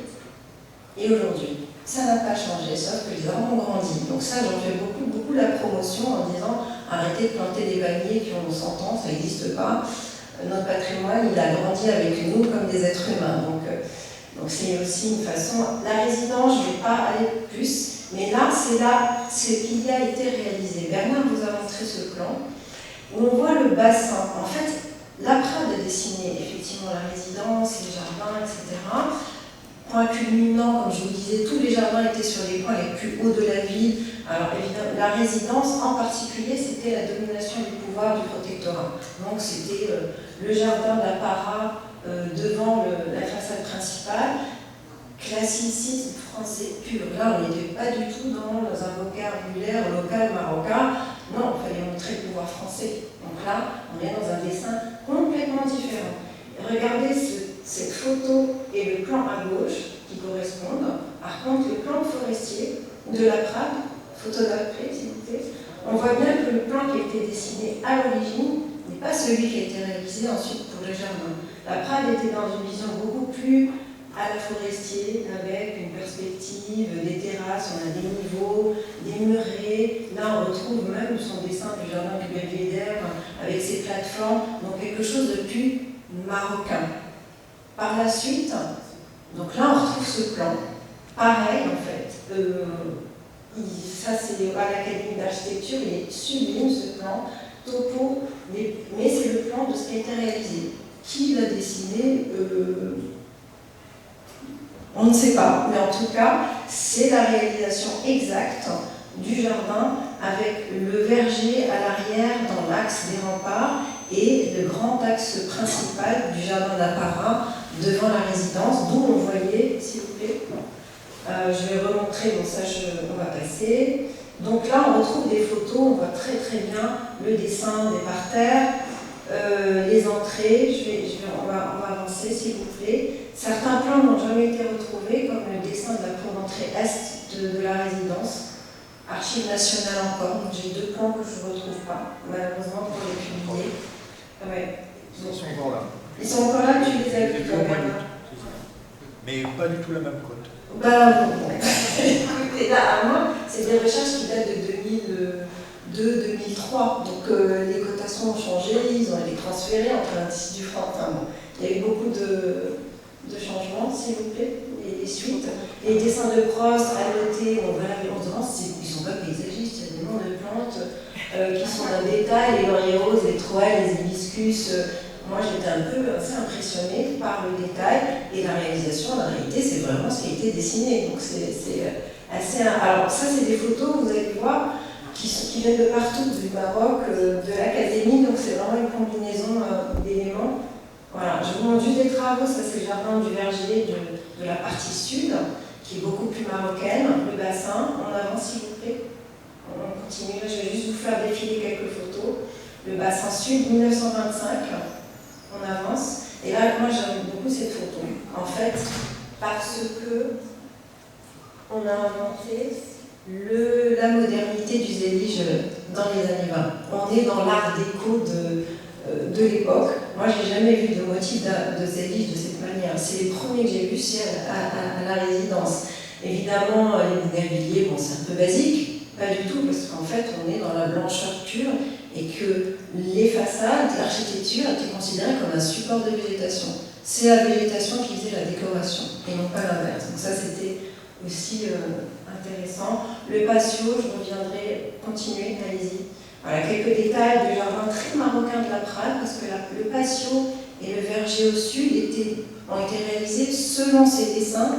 Et aujourd'hui, ça n'a pas changé, sauf que les arbres ont grandi. Donc ça, j'en fais beaucoup la promotion en disant arrêtez de planter des palmiers qui ont 100 ans, ça n'existe pas. Notre patrimoine, il a grandi avec nous comme des êtres humains. Donc c'est aussi une façon. La résidence, je ne vais pas aller plus, mais là, c'est qu'il y a été réalisé. Bernard vous a montré ce plan, où on voit le bassin. En fait, la Prade a dessiné effectivement la résidence, les jardins, etc. Point culminant, comme je vous disais, tous les jardins étaient sur les points les plus hauts de la ville. Alors évidemment, la résidence en particulier, c'était la domination du pouvoir du protectorat. Donc c'était le jardin d'apparat devant la façade principale, classicisme français pur. Là, on n'était pas du tout dans un vocabulaire local marocain. Non, il fallait montrer le pouvoir français. Donc là, on est dans un dessin complètement différent. Regardez cette photo et le plan à gauche qui correspondent. Par contre, le plan forestier de la Prade, photo d'après, s'il vous plaît, on voit bien que le plan qui a été dessiné à l'origine n'est pas celui qui a été réalisé ensuite pour le jardin. La Prade était dans une vision beaucoup plus à la forestier, avec une perspective, des terrasses, on a des niveaux, des murets. Là, on retrouve même son dessin du jardin du Belvédère avec ses plateformes, donc quelque chose de plus marocain. Par la suite, donc là on retrouve ce plan, pareil en fait, ça c'est à l'Académie d'architecture, il est sublime ce plan, topo, mais c'est le plan de ce qui a été réalisé. Qui l'a dessiné on ne sait pas, mais en tout cas, c'est la réalisation exacte du jardin avec le verger à l'arrière dans l'axe des remparts et le grand axe principal du jardin d'apparat devant la résidence, d'où on voyait, s'il vous plaît, je vais remontrer, bon ça on va passer. Donc là on retrouve des photos, on voit très bien le dessin des parterres, les entrées, on va avancer s'il vous plaît. Certains plans n'ont jamais été retrouvés, comme le dessin de la cour d'entrée est de la résidence. Archives nationales encore, donc j'ai 2 plans que je ne retrouve pas, malheureusement pour les publier. Ouais. Ils sont encore là. Ils sont encore là, tu les as vus quand même. Mais pas du tout la même cote. Écoutez, là, à moi, c'est des recherches qui datent de 2002-2003. Donc les cotations ont changé, ils ont été transférés entre l'Institut du franc. Enfin bon, il y a eu beaucoup de changements, s'il vous plaît, et les suites. Les dessins de Prost, à noter, on se demande ils sont pas paysagistes, il y a des noms de plantes qui sont d'un détail, les lauriers roses, les troènes, les hibiscus. Moi, j'étais un peu assez impressionnée par le détail et la réalisation. La réalité, c'est vraiment ce qui a été dessiné. Donc, c'est assez. Alors, ça, c'est des photos, vous allez voir, qui viennent de partout, du Maroc, de l'Académie. Donc, c'est vraiment une combinaison d'éléments. Voilà, je vous montre juste des travaux. Ça, c'est le jardin du verger de la partie sud, qui est beaucoup plus marocaine. Le bassin, on avance, s'il vous plaît. On continue. Je vais juste vous faire défiler quelques photos. Le bassin sud, 1925. On avance. Et là, moi, j'aime beaucoup cette photo. En fait, parce que on a inventé la modernité du zélige dans les années 20. On est dans l'art déco de l'époque. Moi, j'ai jamais vu de motif de zélige de cette manière. C'est les premiers que j'ai vus, c'est à la résidence. Évidemment, les bougainvilliers, bon, c'est un peu basique, pas du tout, parce qu'en fait, on est dans la blancheur pure et que les façades, l'architecture étaient considérées comme un support de végétation. C'est la végétation qui faisait la décoration et non pas l'inverse. Donc ça, c'était aussi intéressant. Le patio, je reviendrai, continuer, allez-y. Voilà, quelques détails du jardin très marocain de la Prade, parce que le patio et le verger au sud ont été réalisés selon ces dessins,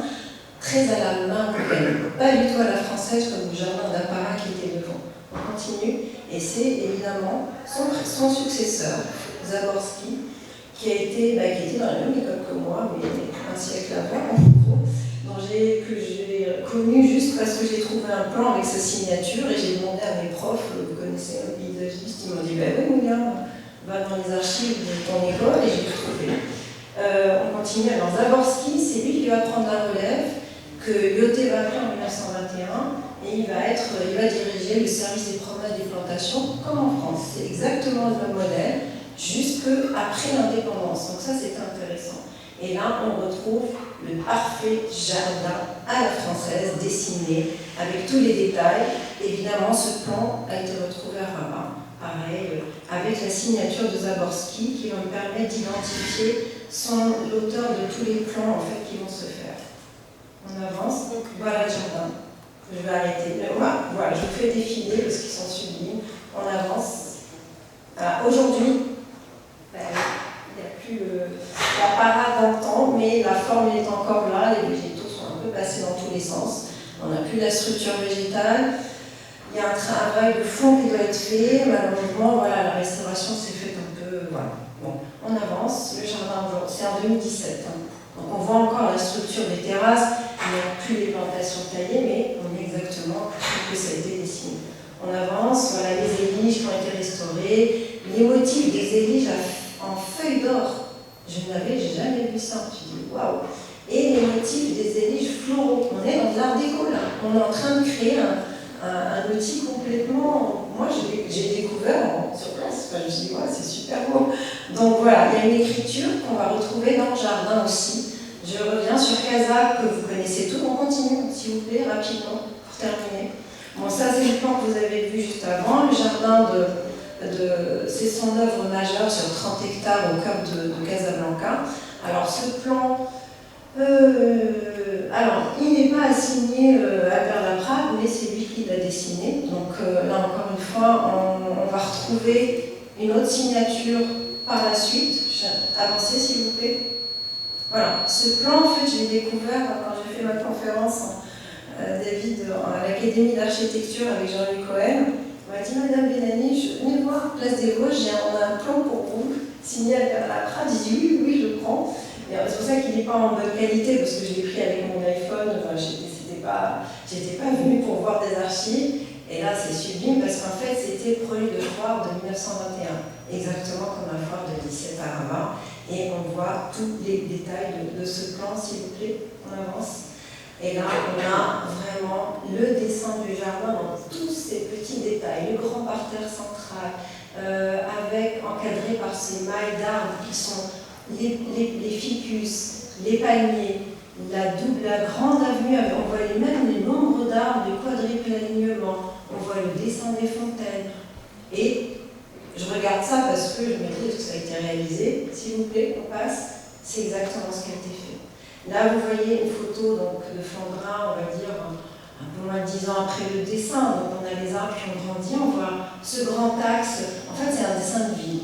très à la marocaine, pas du tout à la française comme le jardin d'apparat qui était devant. On continue, et c'est évidemment son successeur, Zaborski, qui était dans la même école que moi, mais un siècle avant, en gros, que j'ai connu juste parce que j'ai trouvé un plan avec sa signature et j'ai demandé à mes profs, vous connaissez un paysagiste, ils m'ont dit ben oui, Moulin, va dans les archives de ton école, et j'ai trouvé. On continue. Alors Zaborski, c'est lui qui va prendre la relève, que Lyoté va appeler en 1921, et il va diriger le service des promenades des plantations, comme en France. C'est exactement le même modèle, jusque après l'indépendance. Donc ça, c'est intéressant. Et là, on retrouve le parfait jardin à la française, dessiné, avec tous les détails. Évidemment, ce plan a été retrouvé à Rabat, pareil, avec la signature de Zaborski, qui va me permettre d'identifier l'auteur de tous les plans en fait, qui vont se faire. On avance, donc voilà le jardin. Je vais arrêter. Voilà, je vous fais défiler parce qu'ils sont sublimes. On avance. Aujourd'hui, il n'y a plus la parade d'antan, mais la forme est encore là, les végétaux sont un peu passés dans tous les sens. On n'a plus la structure végétale. Il y a un travail de fond qui doit être fait. Malheureusement, voilà, la restauration s'est faite un peu. Voilà. Bon, on avance. Le jardin, c'est en 2017. Donc on voit encore la structure des terrasses. Il n'y a plus les plantations taillées, mais on est exactement ce que ça a été dessiné. On avance. Voilà, les éliges qui ont été restaurées. Les motifs des éliges en feuilles d'or. J'ai jamais vu ça. Je dis waouh! Et les motifs des éliges floraux. On est dans l'art déco là. On est en train de créer un outil complètement. Moi, j'ai découvert sur place. Enfin, je me dis, ouais, c'est super beau. Donc voilà, il y a une écriture qu'on va retrouver dans le jardin aussi. Je reviens sur Casac, que vous connaissez tous. On continue, s'il vous plaît, rapidement, pour terminer. Bon, ça, c'est le plan que vous avez vu juste avant. Le jardin c'est son œuvre majeure sur 30 hectares au cœur de Casablanca. Alors, ce plan. Alors, il n'est pas assigné à Albert Laprade, mais c'est lui qui l'a dessiné. Donc là, encore une fois, on va retrouver une autre signature par la suite. Avancez, s'il vous plaît. Voilà, ce plan, en fait, je l'ai découvert quand j'ai fait ma conférence David, à l'Académie d'architecture avec Jean-Louis Cohen. On m'a dit, Madame Benani, venez voir Place des Vosges, on a un plan pour vous, signé Albert Laprade. J'ai dit, oui, je prends. C'est pour ça qu'il n'est pas en bonne qualité, parce que je l'ai pris avec mon iPhone, enfin, j'étais pas venue pour voir des archives, et là c'est sublime, parce qu'en fait c'était le projet de foire de 1921, exactement comme la foire de 17 à Rabat, et on voit tous les détails de ce plan, s'il vous plaît, on avance. Et là on a vraiment le dessin du jardin dans tous ces petits détails, le grand parterre central, encadré par ces mailles d'arbres qui sont les ficus, les palmiers, la grande avenue, on voit même les nombres d'arbres, les quadruples alignements, on voit le dessin des fontaines. Et je regarde ça parce que je me dis que ça a été réalisé. S'il vous plaît, on passe. C'est exactement ce qui a été fait. Là, vous voyez une photo donc, de Flandrin, on va dire, un peu moins de 10 ans après le dessin. Donc on a les arbres qui ont grandi, on voit ce grand axe. En fait, c'est un dessin de ville.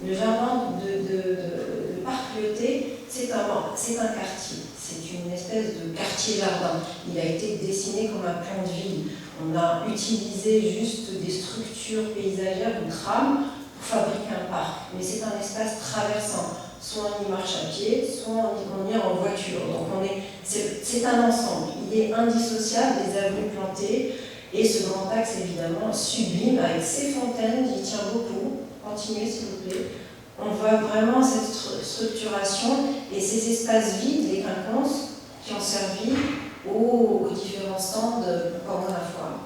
Le jardin de Parc Lyoté, c'est un quartier. C'est une espèce de quartier-jardin. Il a été dessiné comme un plan de ville. On a utilisé juste des structures paysagères, une trame, pour fabriquer un parc. Mais c'est un espace traversant. Soit on y marche à pied, soit on y est en voiture. Donc c'est un ensemble. Il est indissociable des avenues plantées. Et ce grand axe, évidemment, sublime, avec ses fontaines, j'y tiens beaucoup. Continuez, s'il vous plaît. On voit vraiment cette structuration et ces espaces vides, les quinconces, qui ont servi aux différents stands pendant la foire.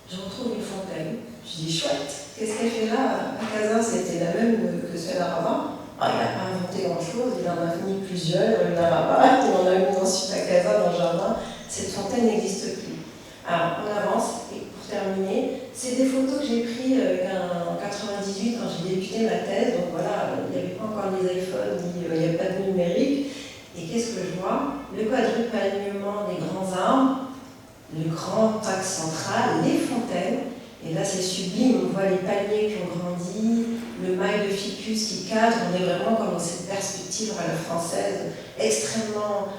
Je retrouve une fontaine. Je dis chouette, qu'est-ce qu'elle fait là? À Casa, c'était la même que celle à Rabat. Ah, il n'a pas inventé grand-chose, il en a mis plusieurs, une à Rabat, il en a une ensuite à Casa dans le jardin. Cette fontaine n'existe plus. Alors, on avance, et pour terminer, c'est des photos que j'ai prises en 98 quand j'ai débuté ma thèse. Donc voilà, il n'y avait pas encore les iPhones, il n'y avait pas de numérique. Et qu'est-ce que je vois? Le quadruple alignement des grands arbres, le grand axe central, les fontaines. Et là, c'est sublime, on voit les palmiers qui ont grandi, le mail de ficus qui cadre. On est vraiment comme dans cette perspective à la française, extrêmement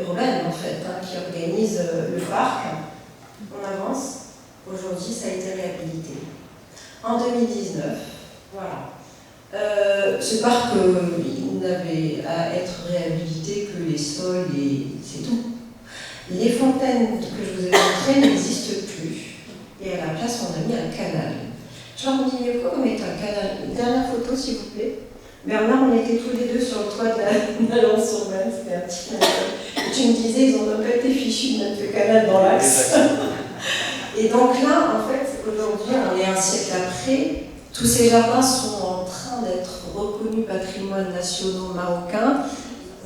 urbaine en fait, qui organise le parc. On avance. Aujourd'hui, ça a été réhabilité. En 2019, voilà. Ce parc, il n'avait à être réhabilité que les sols et c'est tout. Les fontaines que je vous ai montrées n'existent plus. Et à la place, on a mis un canal. Je leur dis, mais pourquoi on met un canal? Une dernière photo, s'il vous plaît. Bernard, on était tous les deux sur le toit de la Lance-sur-Marne, c'était un petit canal. Et tu me disais, ils n'ont pas été fichus de mettre le canal dans l'axe. Et donc là, en fait, aujourd'hui, on est un siècle après, tous ces jardins sont en train d'être reconnus patrimoine nationaux marocains,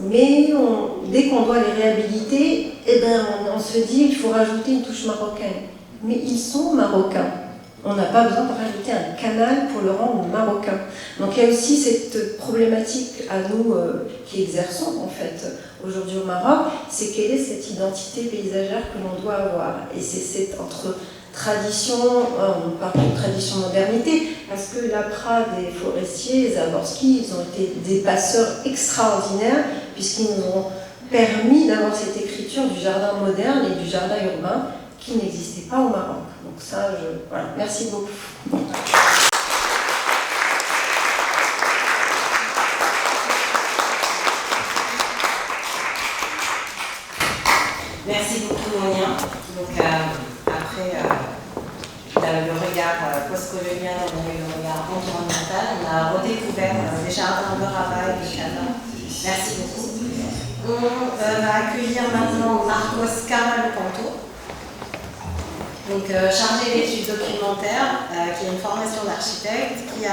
mais dès qu'on doit les réhabiliter, eh ben, on se dit qu'il faut rajouter une touche marocaine. Mais ils sont marocains. On n'a pas besoin de rajouter un canal pour le rendre marocain. Donc il y a aussi cette problématique à nous qui exerçons en fait aujourd'hui au Maroc, c'est quelle est cette identité paysagère que l'on doit avoir. Et c'est cette entre tradition, on parle de tradition-modernité, parce que la Prade et Forestier, Zaborski, ils ont été des passeurs extraordinaires, puisqu'ils nous ont permis d'avoir cette écriture du jardin moderne et du jardin urbain qui n'existait pas au Maroc. Donc ça, voilà. Merci beaucoup. Merci beaucoup, Monia. Donc, après le regard post-colonial, on a eu le regard environnemental, on a redécouvert les jardins de Rabat et de Casa. Merci beaucoup. On va accueillir maintenant Marcos Carvalho-Canto, donc chargé d'études documentaires, qui a une formation d'architecte, qui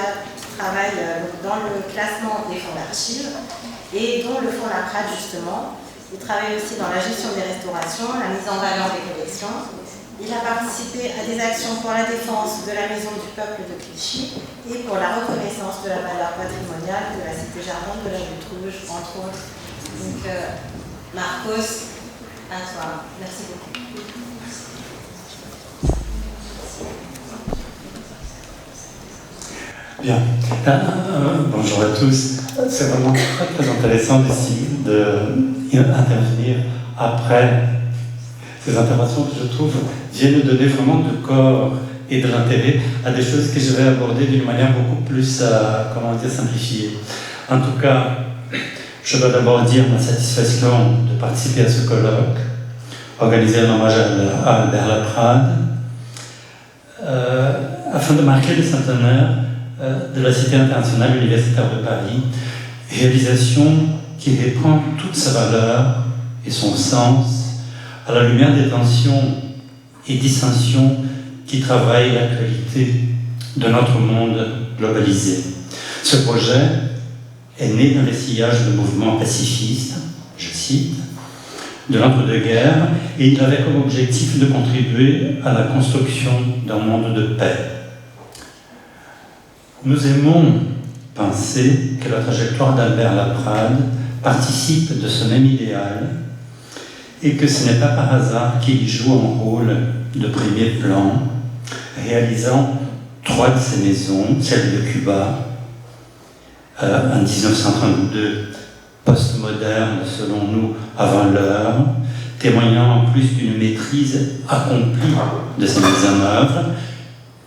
travaille dans le classement des fonds d'archives et dont le fonds La Prade justement. Il travaille aussi dans la gestion des restaurations, la mise en valeur des collections. Il a participé à des actions pour la défense de la Maison du Peuple de Clichy et pour la reconnaissance de la valeur patrimoniale de la cité jardin de la Butte Rouge, entre autres. Donc, Marcos, à toi. Merci beaucoup. Bien. Bonjour à tous. C'est vraiment très, très intéressant d'intervenir après ces interventions que je trouve viennent donner vraiment de corps et de l'intérêt à des choses que je vais aborder d'une manière beaucoup plus, simplifiée. En tout cas, je dois d'abord dire ma satisfaction de participer à ce colloque, organisé en hommage à Albert Laprade, afin de marquer le centenaire de la Cité internationale universitaire de Paris, réalisation qui reprend toute sa valeur et son sens à la lumière des tensions et dissensions qui travaillent l'actualité de notre monde globalisé. Ce projet est né d'un sillage de mouvements pacifistes, je cite, de l'entre-deux-guerres, et il avait comme objectif de contribuer à la construction d'un monde de paix. Nous aimons penser que la trajectoire d'Albert Laprade participe de ce même idéal et que ce n'est pas par hasard qu'il y joue un rôle de premier plan, réalisant 3 de ses maisons, celle de Cuba, en 1932, postmoderne selon nous, avant l'heure, témoignant en plus d'une maîtrise accomplie de ses mises en œuvre,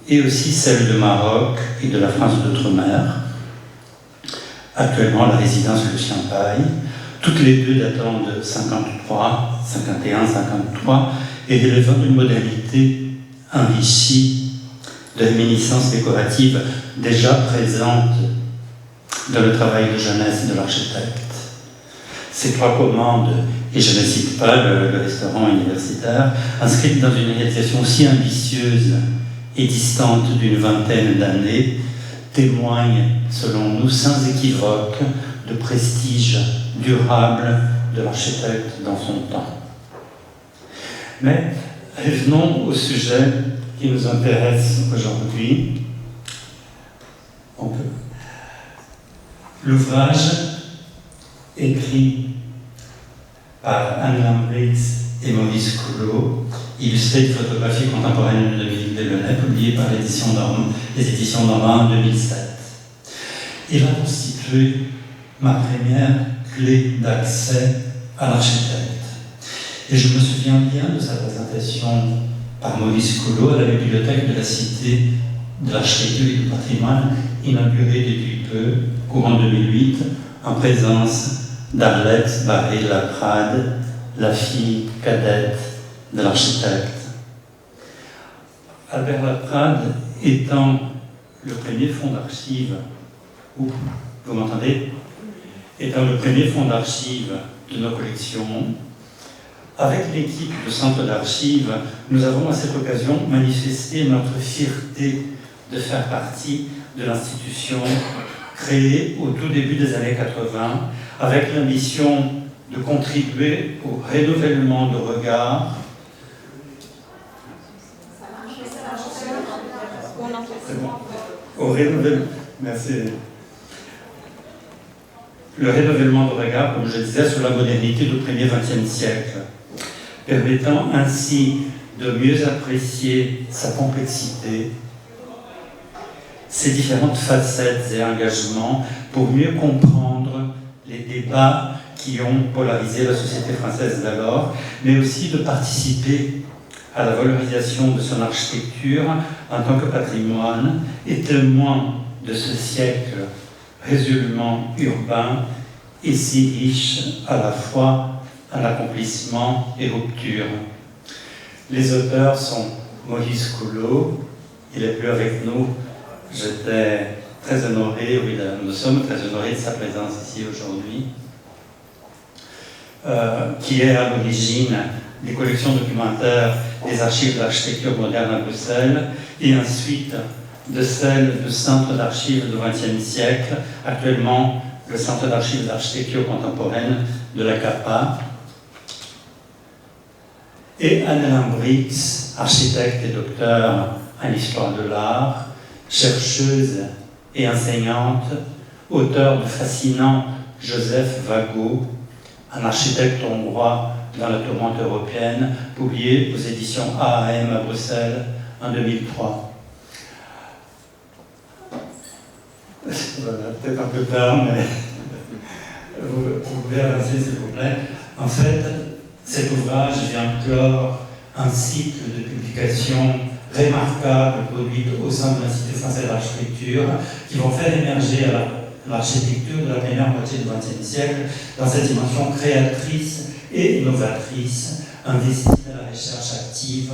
et aussi celle de Maroc et de la France d'outre-mer, actuellement la résidence Lucien Paille, toutes les deux datant de 53, 51, 53, et relevant d'une modernité enrichie de réminiscences décoratives déjà présentes dans le travail de jeunesse de l'architecte. Ces 3 commandes, et je ne cite pas le restaurant universitaire, inscrites dans une réalisation si ambitieuse et distante d'une vingtaine d'années, témoigne, selon nous, sans équivoque, de prestige durable de l'architecte dans son temps. Mais revenons au sujet qui nous intéresse aujourd'hui. L'ouvrage écrit par Anne Lambrix et Maurice Coulot, illustré de photographies contemporaines de Dominique Delaunay, publié par les éditions Normand en 2007. Il a constitué ma première clé d'accès à l'architecte. Et je me souviens bien de sa présentation par Maurice Coulot à la bibliothèque de la Cité de l'Architecture et du Patrimoine, inaugurée depuis peu, courant 2008, en présence d'Arlette Barré-Laprade, la fille cadette de l'architecte. Albert Laprade étant le premier fonds d'archives, vous m'entendez? Étant le premier fonds d'archives de nos collections, avec l'équipe du Centre d'archives, nous avons à cette occasion manifesté notre fierté de faire partie de l'institution créée au tout début des années 80, avec l'ambition de contribuer au renouvellement de regard merci. Le renouvellement de regard, comme je disais, sur la modernité du premier XXe siècle, permettant ainsi de mieux apprécier sa complexité, ses différentes facettes et engagements, pour mieux comprendre les débats qui ont polarisé la société française d'alors, mais aussi de participer à la valorisation de son architecture en tant que patrimoine et témoin de ce siècle résolument urbain et si riche à la fois en accomplissement et rupture. Les auteurs sont Maurice Coulot, il est plus avec nous, j'étais très honoré, oui, nous sommes très honorés de sa présence ici aujourd'hui, qui est à l'origine des collections documentaires des archives d'architecture moderne à Bruxelles et ensuite de celles du Centre d'archives du XXe siècle, actuellement le Centre d'archives d'architecture contemporaine de la CAPA, et Anne Lambrix, architecte et docteur en histoire de l'art, chercheuse et enseignante, auteure du fascinant Joseph Vago, un architecte hongrois dans la tourmente européenne, publié aux éditions AAM à Bruxelles en 2003. Voilà, peut-être un peu tard, mais vous pouvez avancer s'il vous plaît. En fait, cet ouvrage vient clore un cycle de publications remarquables produites au sein de l'Institut français d'architecture qui vont faire émerger l'architecture de la première moitié du XXe siècle dans cette dimension créatrice et novatrice, investie dans la recherche active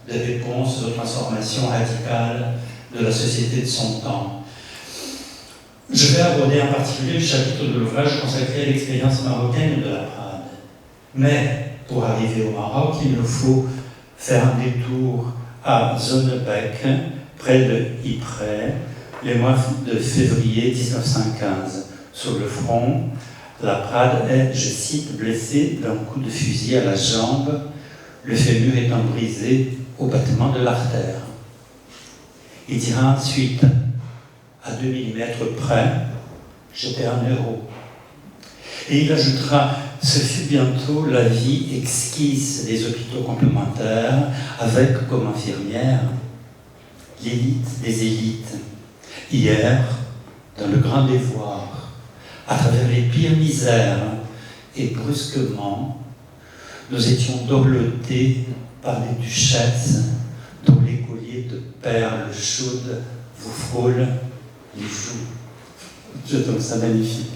des réponses aux transformations radicales de la société de son temps. Je vais aborder en particulier le chapitre de l'ouvrage consacré à l'expérience marocaine de Laprade. Mais pour arriver au Maroc, il nous faut faire un détour à Zonnebeck, près de Ypres, les mois de février 1915. Sur le front, Laprade est, je cite, blessé d'un coup de fusil à la jambe, le fémur étant brisé au battement de l'artère. Il dira ensuite, à 2 mm près, j'étais un héros. Et il ajoutera, ce fut bientôt la vie exquise des hôpitaux complémentaires, avec comme infirmière l'élite des élites. Hier, dans le grand dévoir, à travers les pires misères, et brusquement, nous étions dorlotés par les duchesses dont les colliers de perles chaudes vous frôlent les joues. Je trouve ça magnifique.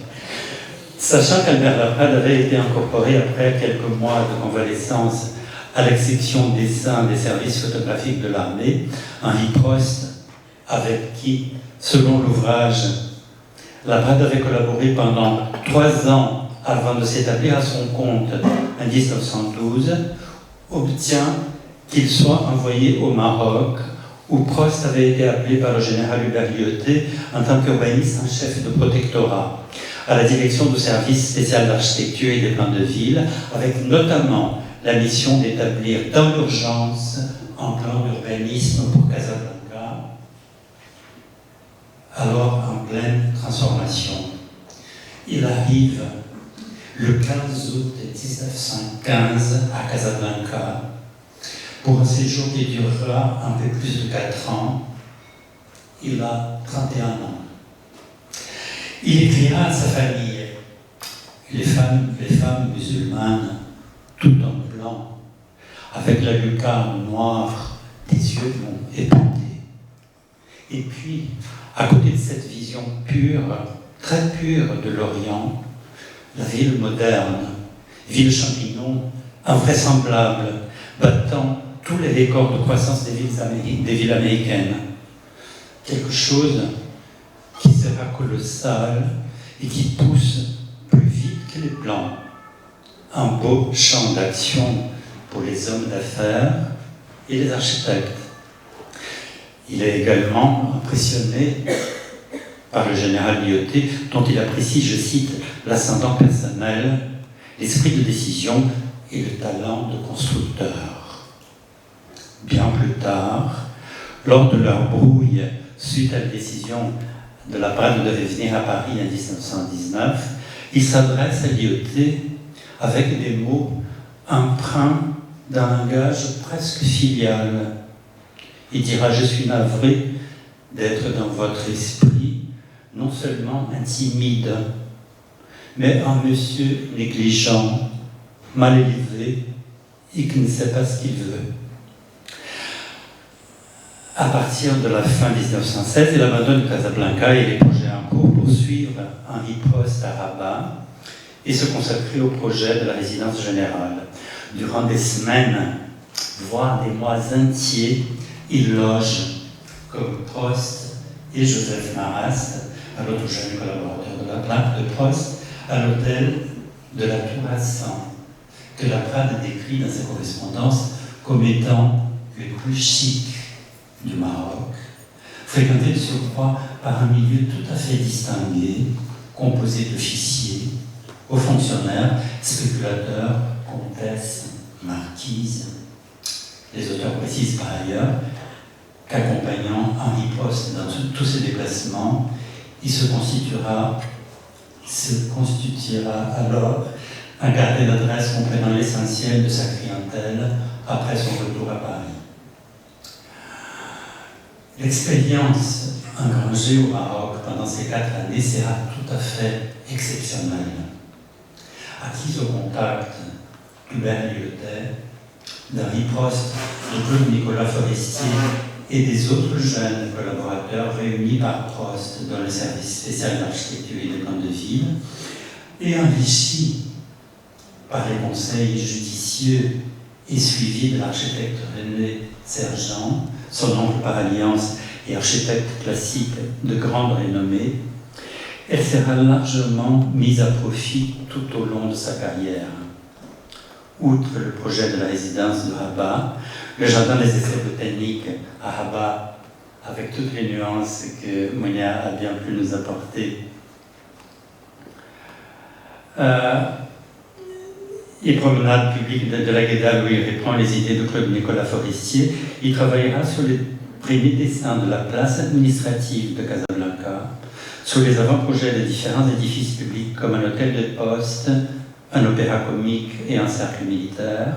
Sachant qu'Albert Laprade avait été incorporé après quelques mois de convalescence à l'exception dessin des services photographiques de l'armée, Henri Prost, avec qui, selon l'ouvrage, Laprade avait collaboré pendant 3 ans avant de s'établir à son compte en 1912, obtient qu'il soit envoyé au Maroc où Prost avait été appelé par le général Hubert Lyautey en tant qu'urbaniste en chef de protectorat, à la direction du service spécial d'architecture et des plans de ville, avec notamment la mission d'établir dans l'urgence un plan d'urbanisme pour Casablanca, alors en pleine transformation. Il arrive le 15 août 1915 à Casablanca pour un séjour qui durera un peu plus de 4 ans. Il a 31 ans. Il écrira à sa famille, les femmes musulmanes, tout en blanc, avec la lucarne noire, des yeux longs et bandés. Et puis, à côté de cette vision pure, très pure de l'Orient, la ville moderne, ville champignon, invraisemblable, battant tous les décors de croissance des villes américaines. Quelque chose qui sera colossal et qui pousse plus vite que les plans. Un beau champ d'action pour les hommes d'affaires et les architectes. Il est également impressionné par le général Lyautey, dont il apprécie, je cite, l'ascendant personnel, l'esprit de décision et le talent de constructeur. Bien plus tard, lors de leur brouille suite à la décision de la Prade de revenir à Paris en 1919, il s'adresse à Lyautey avec des mots empreints d'un langage presque filial. Il dira « Je suis navré d'être dans votre esprit, non seulement un timide, mais un monsieur négligent, mal élevé et qui ne sait pas ce qu'il veut. » À partir de la fin 1916, il abandonne Casablanca et les projets en cours pour suivre Henri Prost à Rabat et se consacrer au projet de la résidence générale. Durant des semaines, voire des mois entiers, il loge, comme Prost et Joseph Marrast, un autre jeune collaborateur de la Prade de Prost, à l'hôtel de la Tour Hassan, que la Prade décrit dans sa correspondance comme étant le plus chic du Maroc, fréquenté de surcroît par un milieu tout à fait distingué, composé d'officiers, hauts fonctionnaires, spéculateurs, comtesses, marquises. Les auteurs précisent par ailleurs qu'accompagnant Henri Prost dans tous ses déplacements, il se constituera alors un carnet d'adresses comprenant l'essentiel de sa clientèle après son retour à Paris. L'expérience engrangée au Maroc pendant ces 4 années sera tout à fait exceptionnelle. Acquise au contact d'Hubert Lyautey, d'Henri Prost, de Claude Nicolas Forestier et des autres jeunes collaborateurs réunis par Prost dans le service spécial d'architecture et des plans de ville, et enrichis par les conseils judicieux et suivis de l'architecte René Sergent, son oncle par alliance et architecte classique de grande renommée, elle sera largement mise à profit tout au long de sa carrière. Outre le projet de la résidence de Rabat, le jardin des essais botaniques à Rabat, avec toutes les nuances que Monia a bien pu nous apporter, les promenades publiques de la Guédale, où il reprend les idées de Claude Nicolas Forestier. Il travaillera sur les premiers dessins de la place administrative de Casablanca, sur les avant-projets de différents édifices publics comme un hôtel de poste, un opéra comique et un cercle militaire.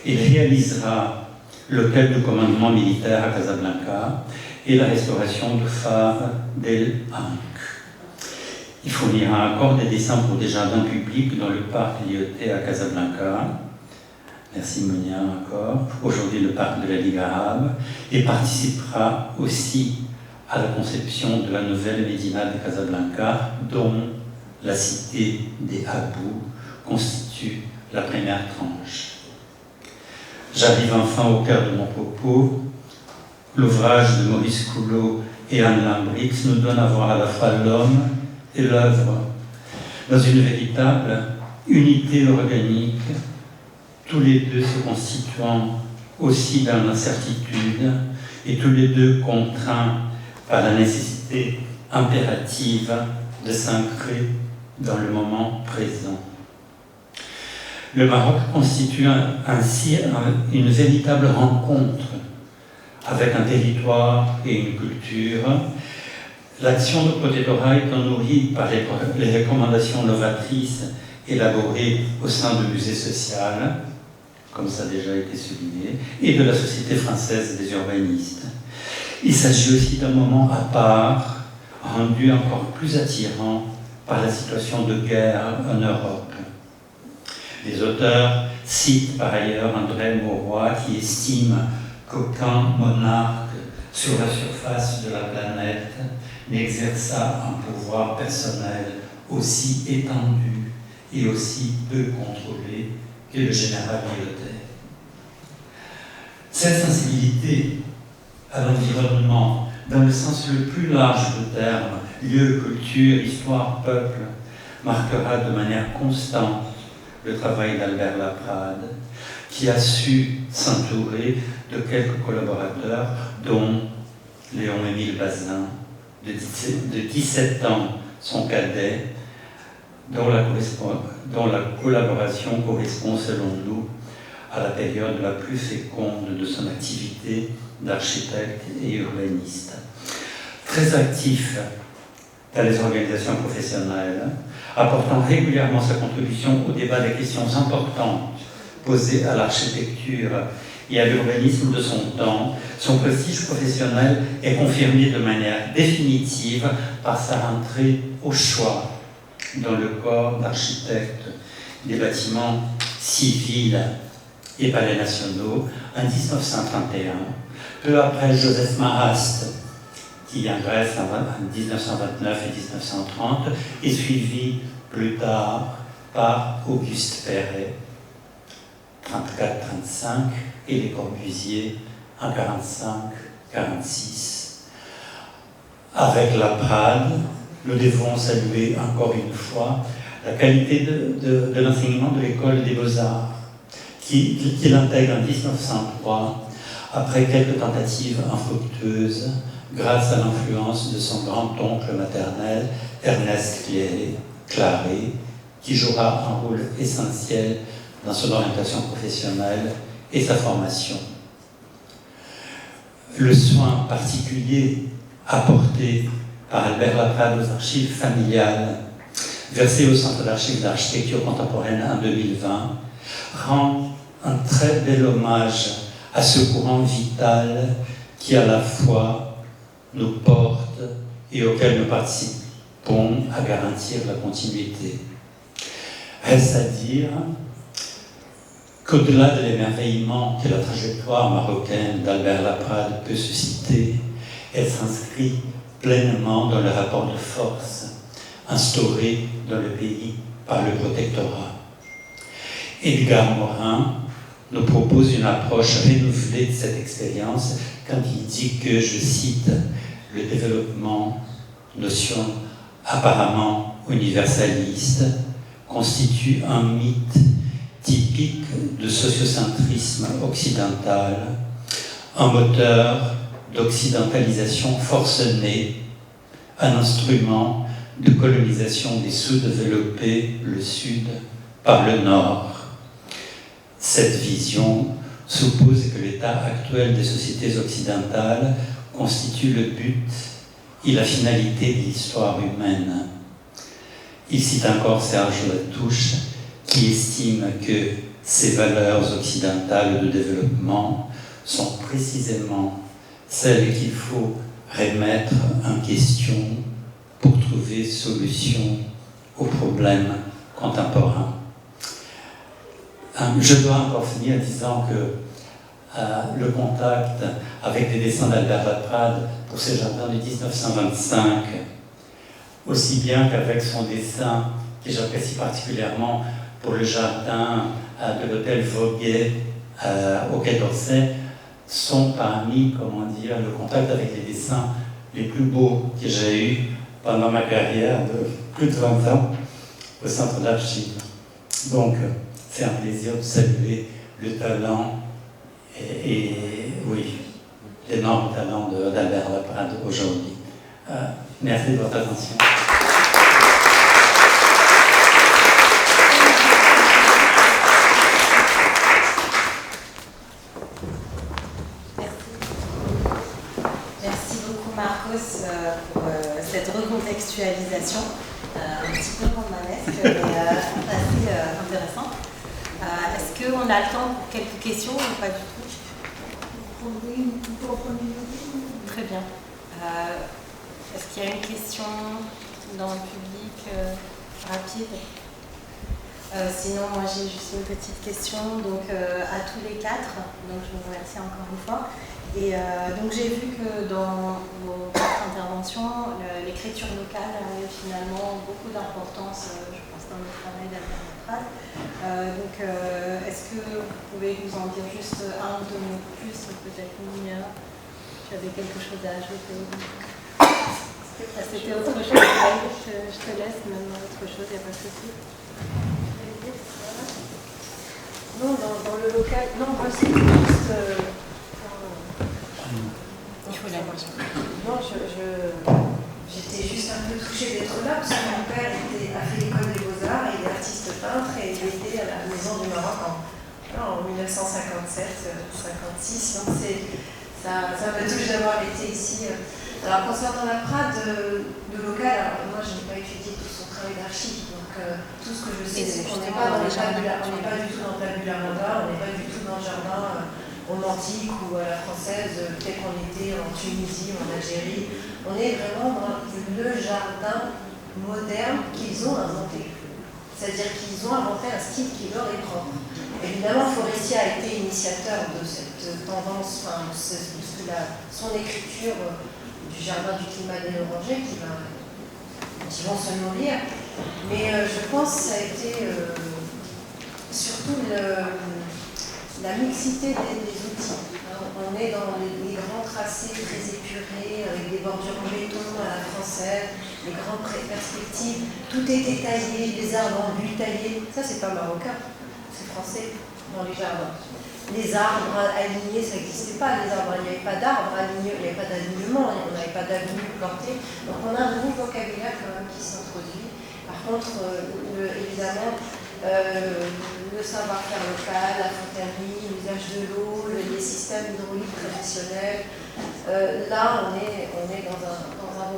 Il réalisera l'hôtel de commandement militaire à Casablanca et la restauration du phare d'El Ankh. Il fournira encore des dessins pour des jardins publics dans le parc Lyautey à Casablanca. Merci Monia encore. Aujourd'hui le parc de la Ligue arabe. Et participera aussi à la conception de la nouvelle Médina de Casablanca, dont la cité des Habous constitue la première tranche. J'arrive enfin au cœur de mon propos. L'ouvrage de Maurice Coulot et Anne Lambrix nous donne à voir à la fois l'homme et l'œuvre dans une véritable unité organique, tous les deux se constituant aussi dans l'incertitude et tous les deux contraints par la nécessité impérative de s'ancrer dans le moment présent. Le Maroc constitue ainsi une véritable rencontre avec un territoire et une culture. L'action de Potetora étant nourrie par les recommandations novatrices élaborées au sein du musée social, comme ça a déjà été souligné, et de la Société française des urbanistes. Il s'agit aussi d'un moment à part, rendu encore plus attirant par la situation de guerre en Europe. Les auteurs citent par ailleurs André Mauroy qui estime qu'aucun monarque sur la surface de la planète n'exerça un pouvoir personnel aussi étendu et aussi peu contrôlé que le général militaire. Cette sensibilité à l'environnement, dans le sens le plus large du terme, lieu, culture, histoire, peuple, marquera de manière constante le travail d'Albert Laprade, qui a su s'entourer de quelques collaborateurs, dont Léon-Émile Bazin, de 17 ans, son cadet, dont la collaboration correspond, selon nous, à la période la plus féconde de son activité d'architecte et urbaniste. Très actif dans les organisations professionnelles, apportant régulièrement sa contribution au débat des questions importantes posées à l'architecture et à l'urbanisme de son temps, son prestige professionnel est confirmé de manière définitive par sa rentrée au choix dans le corps d'architectes des bâtiments civils et palais nationaux en 1931, peu après Joseph Marrast, qui en Grèce en 1929 et 1930, et suivi plus tard par Auguste Perret, 34-35, et les Corbusier en 45-46. Avec Laprade, nous devons saluer encore une fois la qualité de l'enseignement de l'école des Beaux-Arts, qu'il intègre en 1903, après quelques tentatives infructueuses, grâce à l'influence de son grand-oncle maternel, Ernest Claré, qui jouera un rôle essentiel dans son orientation professionnelle et sa formation. Le soin particulier apporté par Albert Laprade aux archives familiales, versées au Centre d'archives d'architecture contemporaine en 2020, rend un très bel hommage à ce courant vital qui à la fois nous porte et auquel nous participons à garantir la continuité. Reste à dire qu'au-delà de l'émerveillement que la trajectoire marocaine d'Albert Laprade peut susciter, elle s'inscrit pleinement dans le rapport de force instauré dans le pays par le protectorat. Edgar Morin nous propose une approche renouvelée de cette expérience quand il dit que, je cite, « le développement, notion apparemment universaliste, constitue un mythe typique de sociocentrisme occidental, un moteur d'occidentalisation forcenée, un instrument de colonisation des sous-développés, le Sud, par le Nord. Cette vision suppose que l'état actuel des sociétés occidentales constitue le but et la finalité de l'histoire humaine. » Il cite encore Serge Latouche, qui estime que ces valeurs occidentales de développement sont précisément celles qu'il faut remettre en question pour trouver solution aux problèmes contemporains. Je dois encore finir en disant que le contact avec les dessins d'Albert Laprade pour ces jardins de 1925, aussi bien qu'avec son dessin que j'apprécie particulièrement pour le jardin de l'hôtel Voguet au Quai d'Orsay, sont parmi, le contact avec les dessins les plus beaux que j'ai eus pendant ma carrière de plus de 20 ans au Centre d'archives. Donc, c'est un plaisir de saluer le talent et oui, les énorme talent d'Albert Laprade aujourd'hui. Merci de votre attention. Merci beaucoup Marcos pour cette recontextualisation, un petit peu romanesque, mais assez intéressante. Est-ce qu'on a le temps pour quelques questions ou pas du tout? Très bien. Est-ce qu'il y a une question dans le public rapide? Sinon, moi j'ai juste une petite question donc, à tous les quatre, donc je vous remercie encore une fois. Et donc j'ai vu que dans vos quatre interventions, l'écriture locale a finalement beaucoup d'importance, je pense, dans le travail d'Albert Laprade. Donc est-ce que vous pouvez nous en dire juste un ou deux mots plus, peut-être Mia, tu avais quelque chose à ajouter? C'était autre chose, je te laisse même autre chose, il n'y a pas de souci. Non, dans le local, non, moi c'est juste... Il faut la voir. Non, j'étais juste un peu touchée d'être là, parce que mon père a fait l'école des Beaux-Arts, il est artiste peintre, et il était à la Maison du Maroc en 1957-56, donc ça me touche d'avoir été ici. Alors concernant Laprade, de local, alors, moi je n'ai pas étudié tout son travail d'archive, donc tout ce que je sais c'est qu'on n'est pas dans le tabula, on n'est pas du tout dans le tabula rasa, on n'est pas du tout dans le jardin romantique ou à la française, peut-être qu'on était en Tunisie, en Algérie. On est vraiment dans le jardin moderne qu'ils ont inventé. C'est-à-dire qu'ils ont inventé un style qui leur est propre. Évidemment, Forestier a été initiateur de cette tendance, enfin, son écriture du jardin du climat des orangers qui vont se nourrir. Mais je pense que ça a été surtout la mixité des outils. On est dans les grands tracés très épurés, avec des bordures en béton à la française, les grandes perspectives, tout est détaillé, les arbres en buis taillés. Ça, c'est pas marocain, c'est français dans les jardins. Les arbres alignés, ça n'existait pas, les arbres, il n'y avait pas d'arbres alignés, il n'y avait pas d'alignement, on n'avait pas d'avenue plantée. Donc on a un nouveau vocabulaire quand même qui s'introduit. Par contre, évidemment, le savoir-faire local, la fontainerie, l'usage de l'eau, les systèmes hydrauliques traditionnels, là on est dans un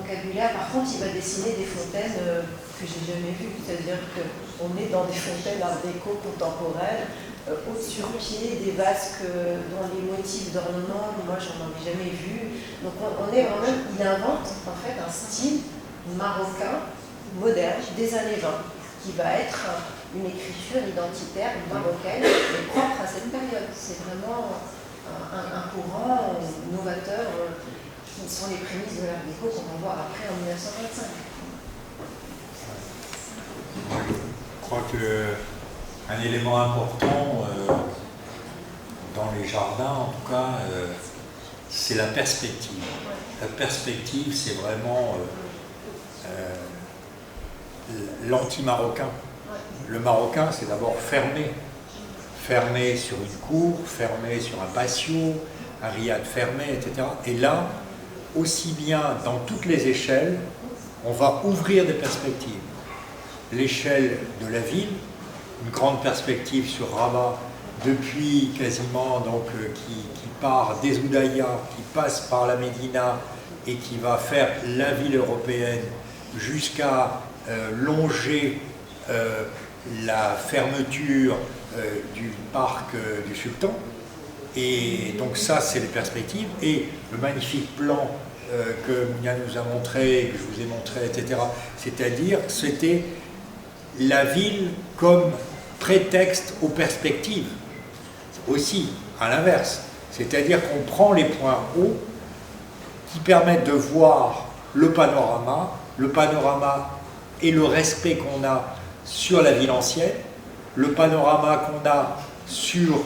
vocabulaire. Par contre, il va dessiner des fontaines que j'ai jamais vues, c'est-à-dire qu'on est dans des fontaines art déco contemporaines, hautes sur pied, des vasques dont les motifs d'ornement, moi j'en avais jamais vu. Donc on est vraiment, il invente en fait un style marocain moderne des années 20 qui va être une écriture identitaire marocaine mais propre à cette période. C'est vraiment un courant novateur qui sont les prémices de l'art déco qu'on va voir après en 1925. Je crois qu'un élément important dans les jardins, en tout cas, c'est la perspective. La perspective, c'est vraiment l'anti-marocain. Le marocain, c'est d'abord fermé. Fermé sur une cour, fermé sur un patio, un riad fermé, etc. Et là, aussi bien dans toutes les échelles, on va ouvrir des perspectives. L'échelle de la ville, une grande perspective sur Rabat, depuis quasiment, donc, qui part des Oudaïa, qui passe par la Médina et qui va faire la ville européenne jusqu'à longer la fermeture du parc du Sultan. Et donc ça, c'est les perspectives. Et le magnifique plan que Mia nous a montré, que je vous ai montré, etc., c'est-à-dire, c'était la ville comme prétexte aux perspectives. Aussi, à l'inverse. C'est-à-dire qu'on prend les points hauts qui permettent de voir le panorama et le respect qu'on a sur la ville ancienne, le panorama qu'on a sur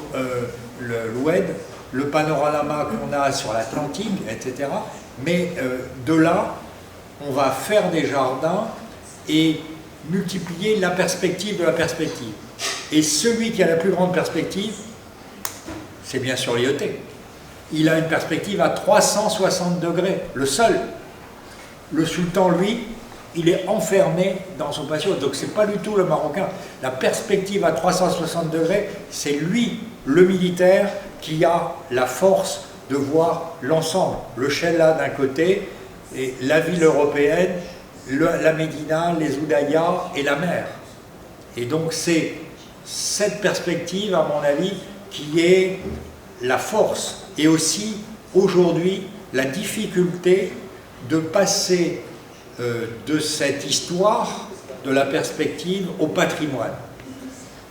l'Oued, le panorama qu'on a sur l'Atlantique, etc. Mais de là, on va faire des jardins et multiplier la perspective de la perspective. Et celui qui a la plus grande perspective, c'est bien sûr l'IET. il a une perspective à 360 degrés, le seul. Le sultan, lui, il est enfermé dans son patio, donc c'est pas du tout le Marocain. La perspective à 360 degrés, c'est lui, le militaire, qui a la force de voir l'ensemble. Le Chella d'un côté, et la ville européenne, la Médina, les Oudayas et la mer. Et donc c'est cette perspective, à mon avis, qui est la force, et aussi, aujourd'hui, la difficulté de passer de cette histoire, de la perspective, au patrimoine.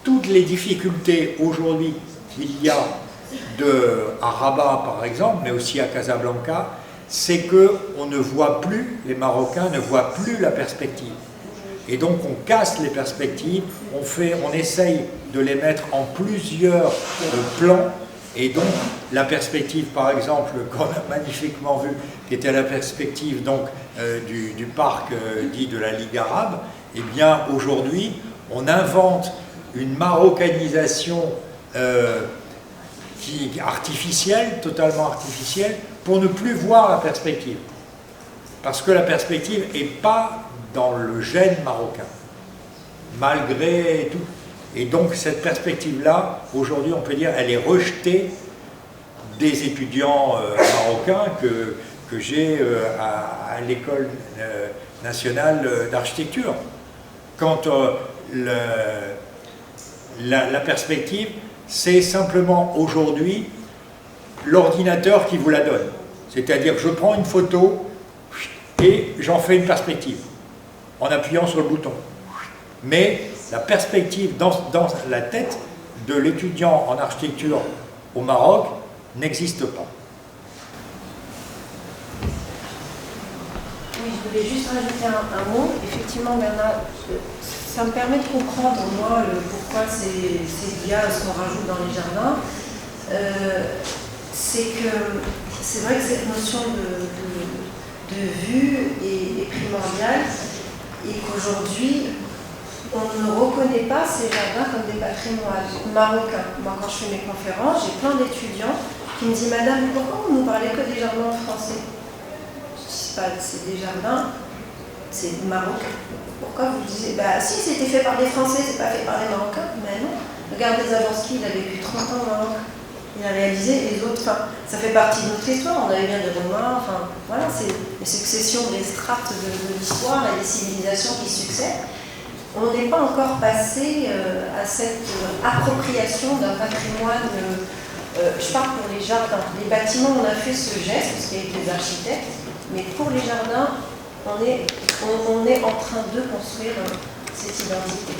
Toutes les difficultés aujourd'hui qu'il y a à Rabat, par exemple, mais aussi à Casablanca, c'est qu'on ne voit plus, les Marocains ne voient plus la perspective. Et donc on casse les perspectives, on essaye de les mettre en plusieurs plans. Et donc, la perspective, par exemple, qu'on a magnifiquement vue, qui était la perspective donc, du parc dit de la Ligue arabe, eh bien, aujourd'hui, on invente une marocanisation artificielle, totalement artificielle, pour ne plus voir la perspective. Parce que la perspective n'est pas dans le gène marocain, malgré tout. Et donc cette perspective-là, aujourd'hui, on peut dire, elle est rejetée des étudiants marocains que j'ai à l'École nationale d'architecture. Quand la perspective, c'est simplement aujourd'hui l'ordinateur qui vous la donne. C'est-à-dire, je prends une photo et j'en fais une perspective, en appuyant sur le bouton. Mais la perspective dans la tête de l'étudiant en architecture au Maroc n'existe pas. Oui, je voulais juste rajouter un mot. Effectivement, Bernard, ça me permet de comprendre, moi, pourquoi c'est lié à ce qu'on rajoute dans les jardins. C'est vrai que cette notion de vue est primordiale et qu'aujourd'hui, on ne reconnaît pas ces jardins comme des patrimoines marocains. Moi, quand je fais mes conférences, j'ai plein d'étudiants qui me disent « Madame, pourquoi vous ne nous parlez que des jardins français ?» Je dis pas, c'est des jardins, c'est marocains. Pourquoi vous disiez « Bah si, c'était fait par des Français, c'est pas fait par les Marocains. » Mais non. Regardez Zaborski, il a vécu 30 ans au Maroc. Il a réalisé, et les autres, ça fait partie de notre histoire. On avait bien des Romains, voilà, c'est une succession des strates de l'histoire et des civilisations qui succèdent. On n'est pas encore passé à cette appropriation d'un patrimoine. Je parle pour les jardins. Les bâtiments, on a fait ce geste, parce qu'il y a des architectes, mais pour les jardins, on est en train de construire cette identité.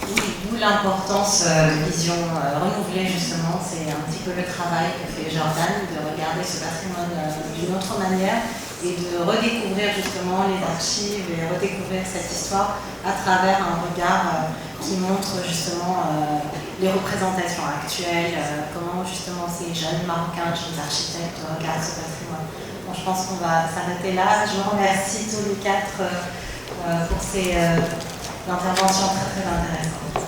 Oui, d'où l'importance de vision renouvelée, justement. C'est un petit peu le travail que fait Jordan, de regarder ce patrimoine d'une autre manière et de redécouvrir justement les archives et redécouvrir cette histoire à travers un regard qui montre justement les représentations actuelles, comment justement ces jeunes Marocains, jeunes architectes regardent ce patrimoine. Bon, je pense qu'on va s'arrêter là. Je vous remercie tous les quatre pour ces interventions très très intéressantes.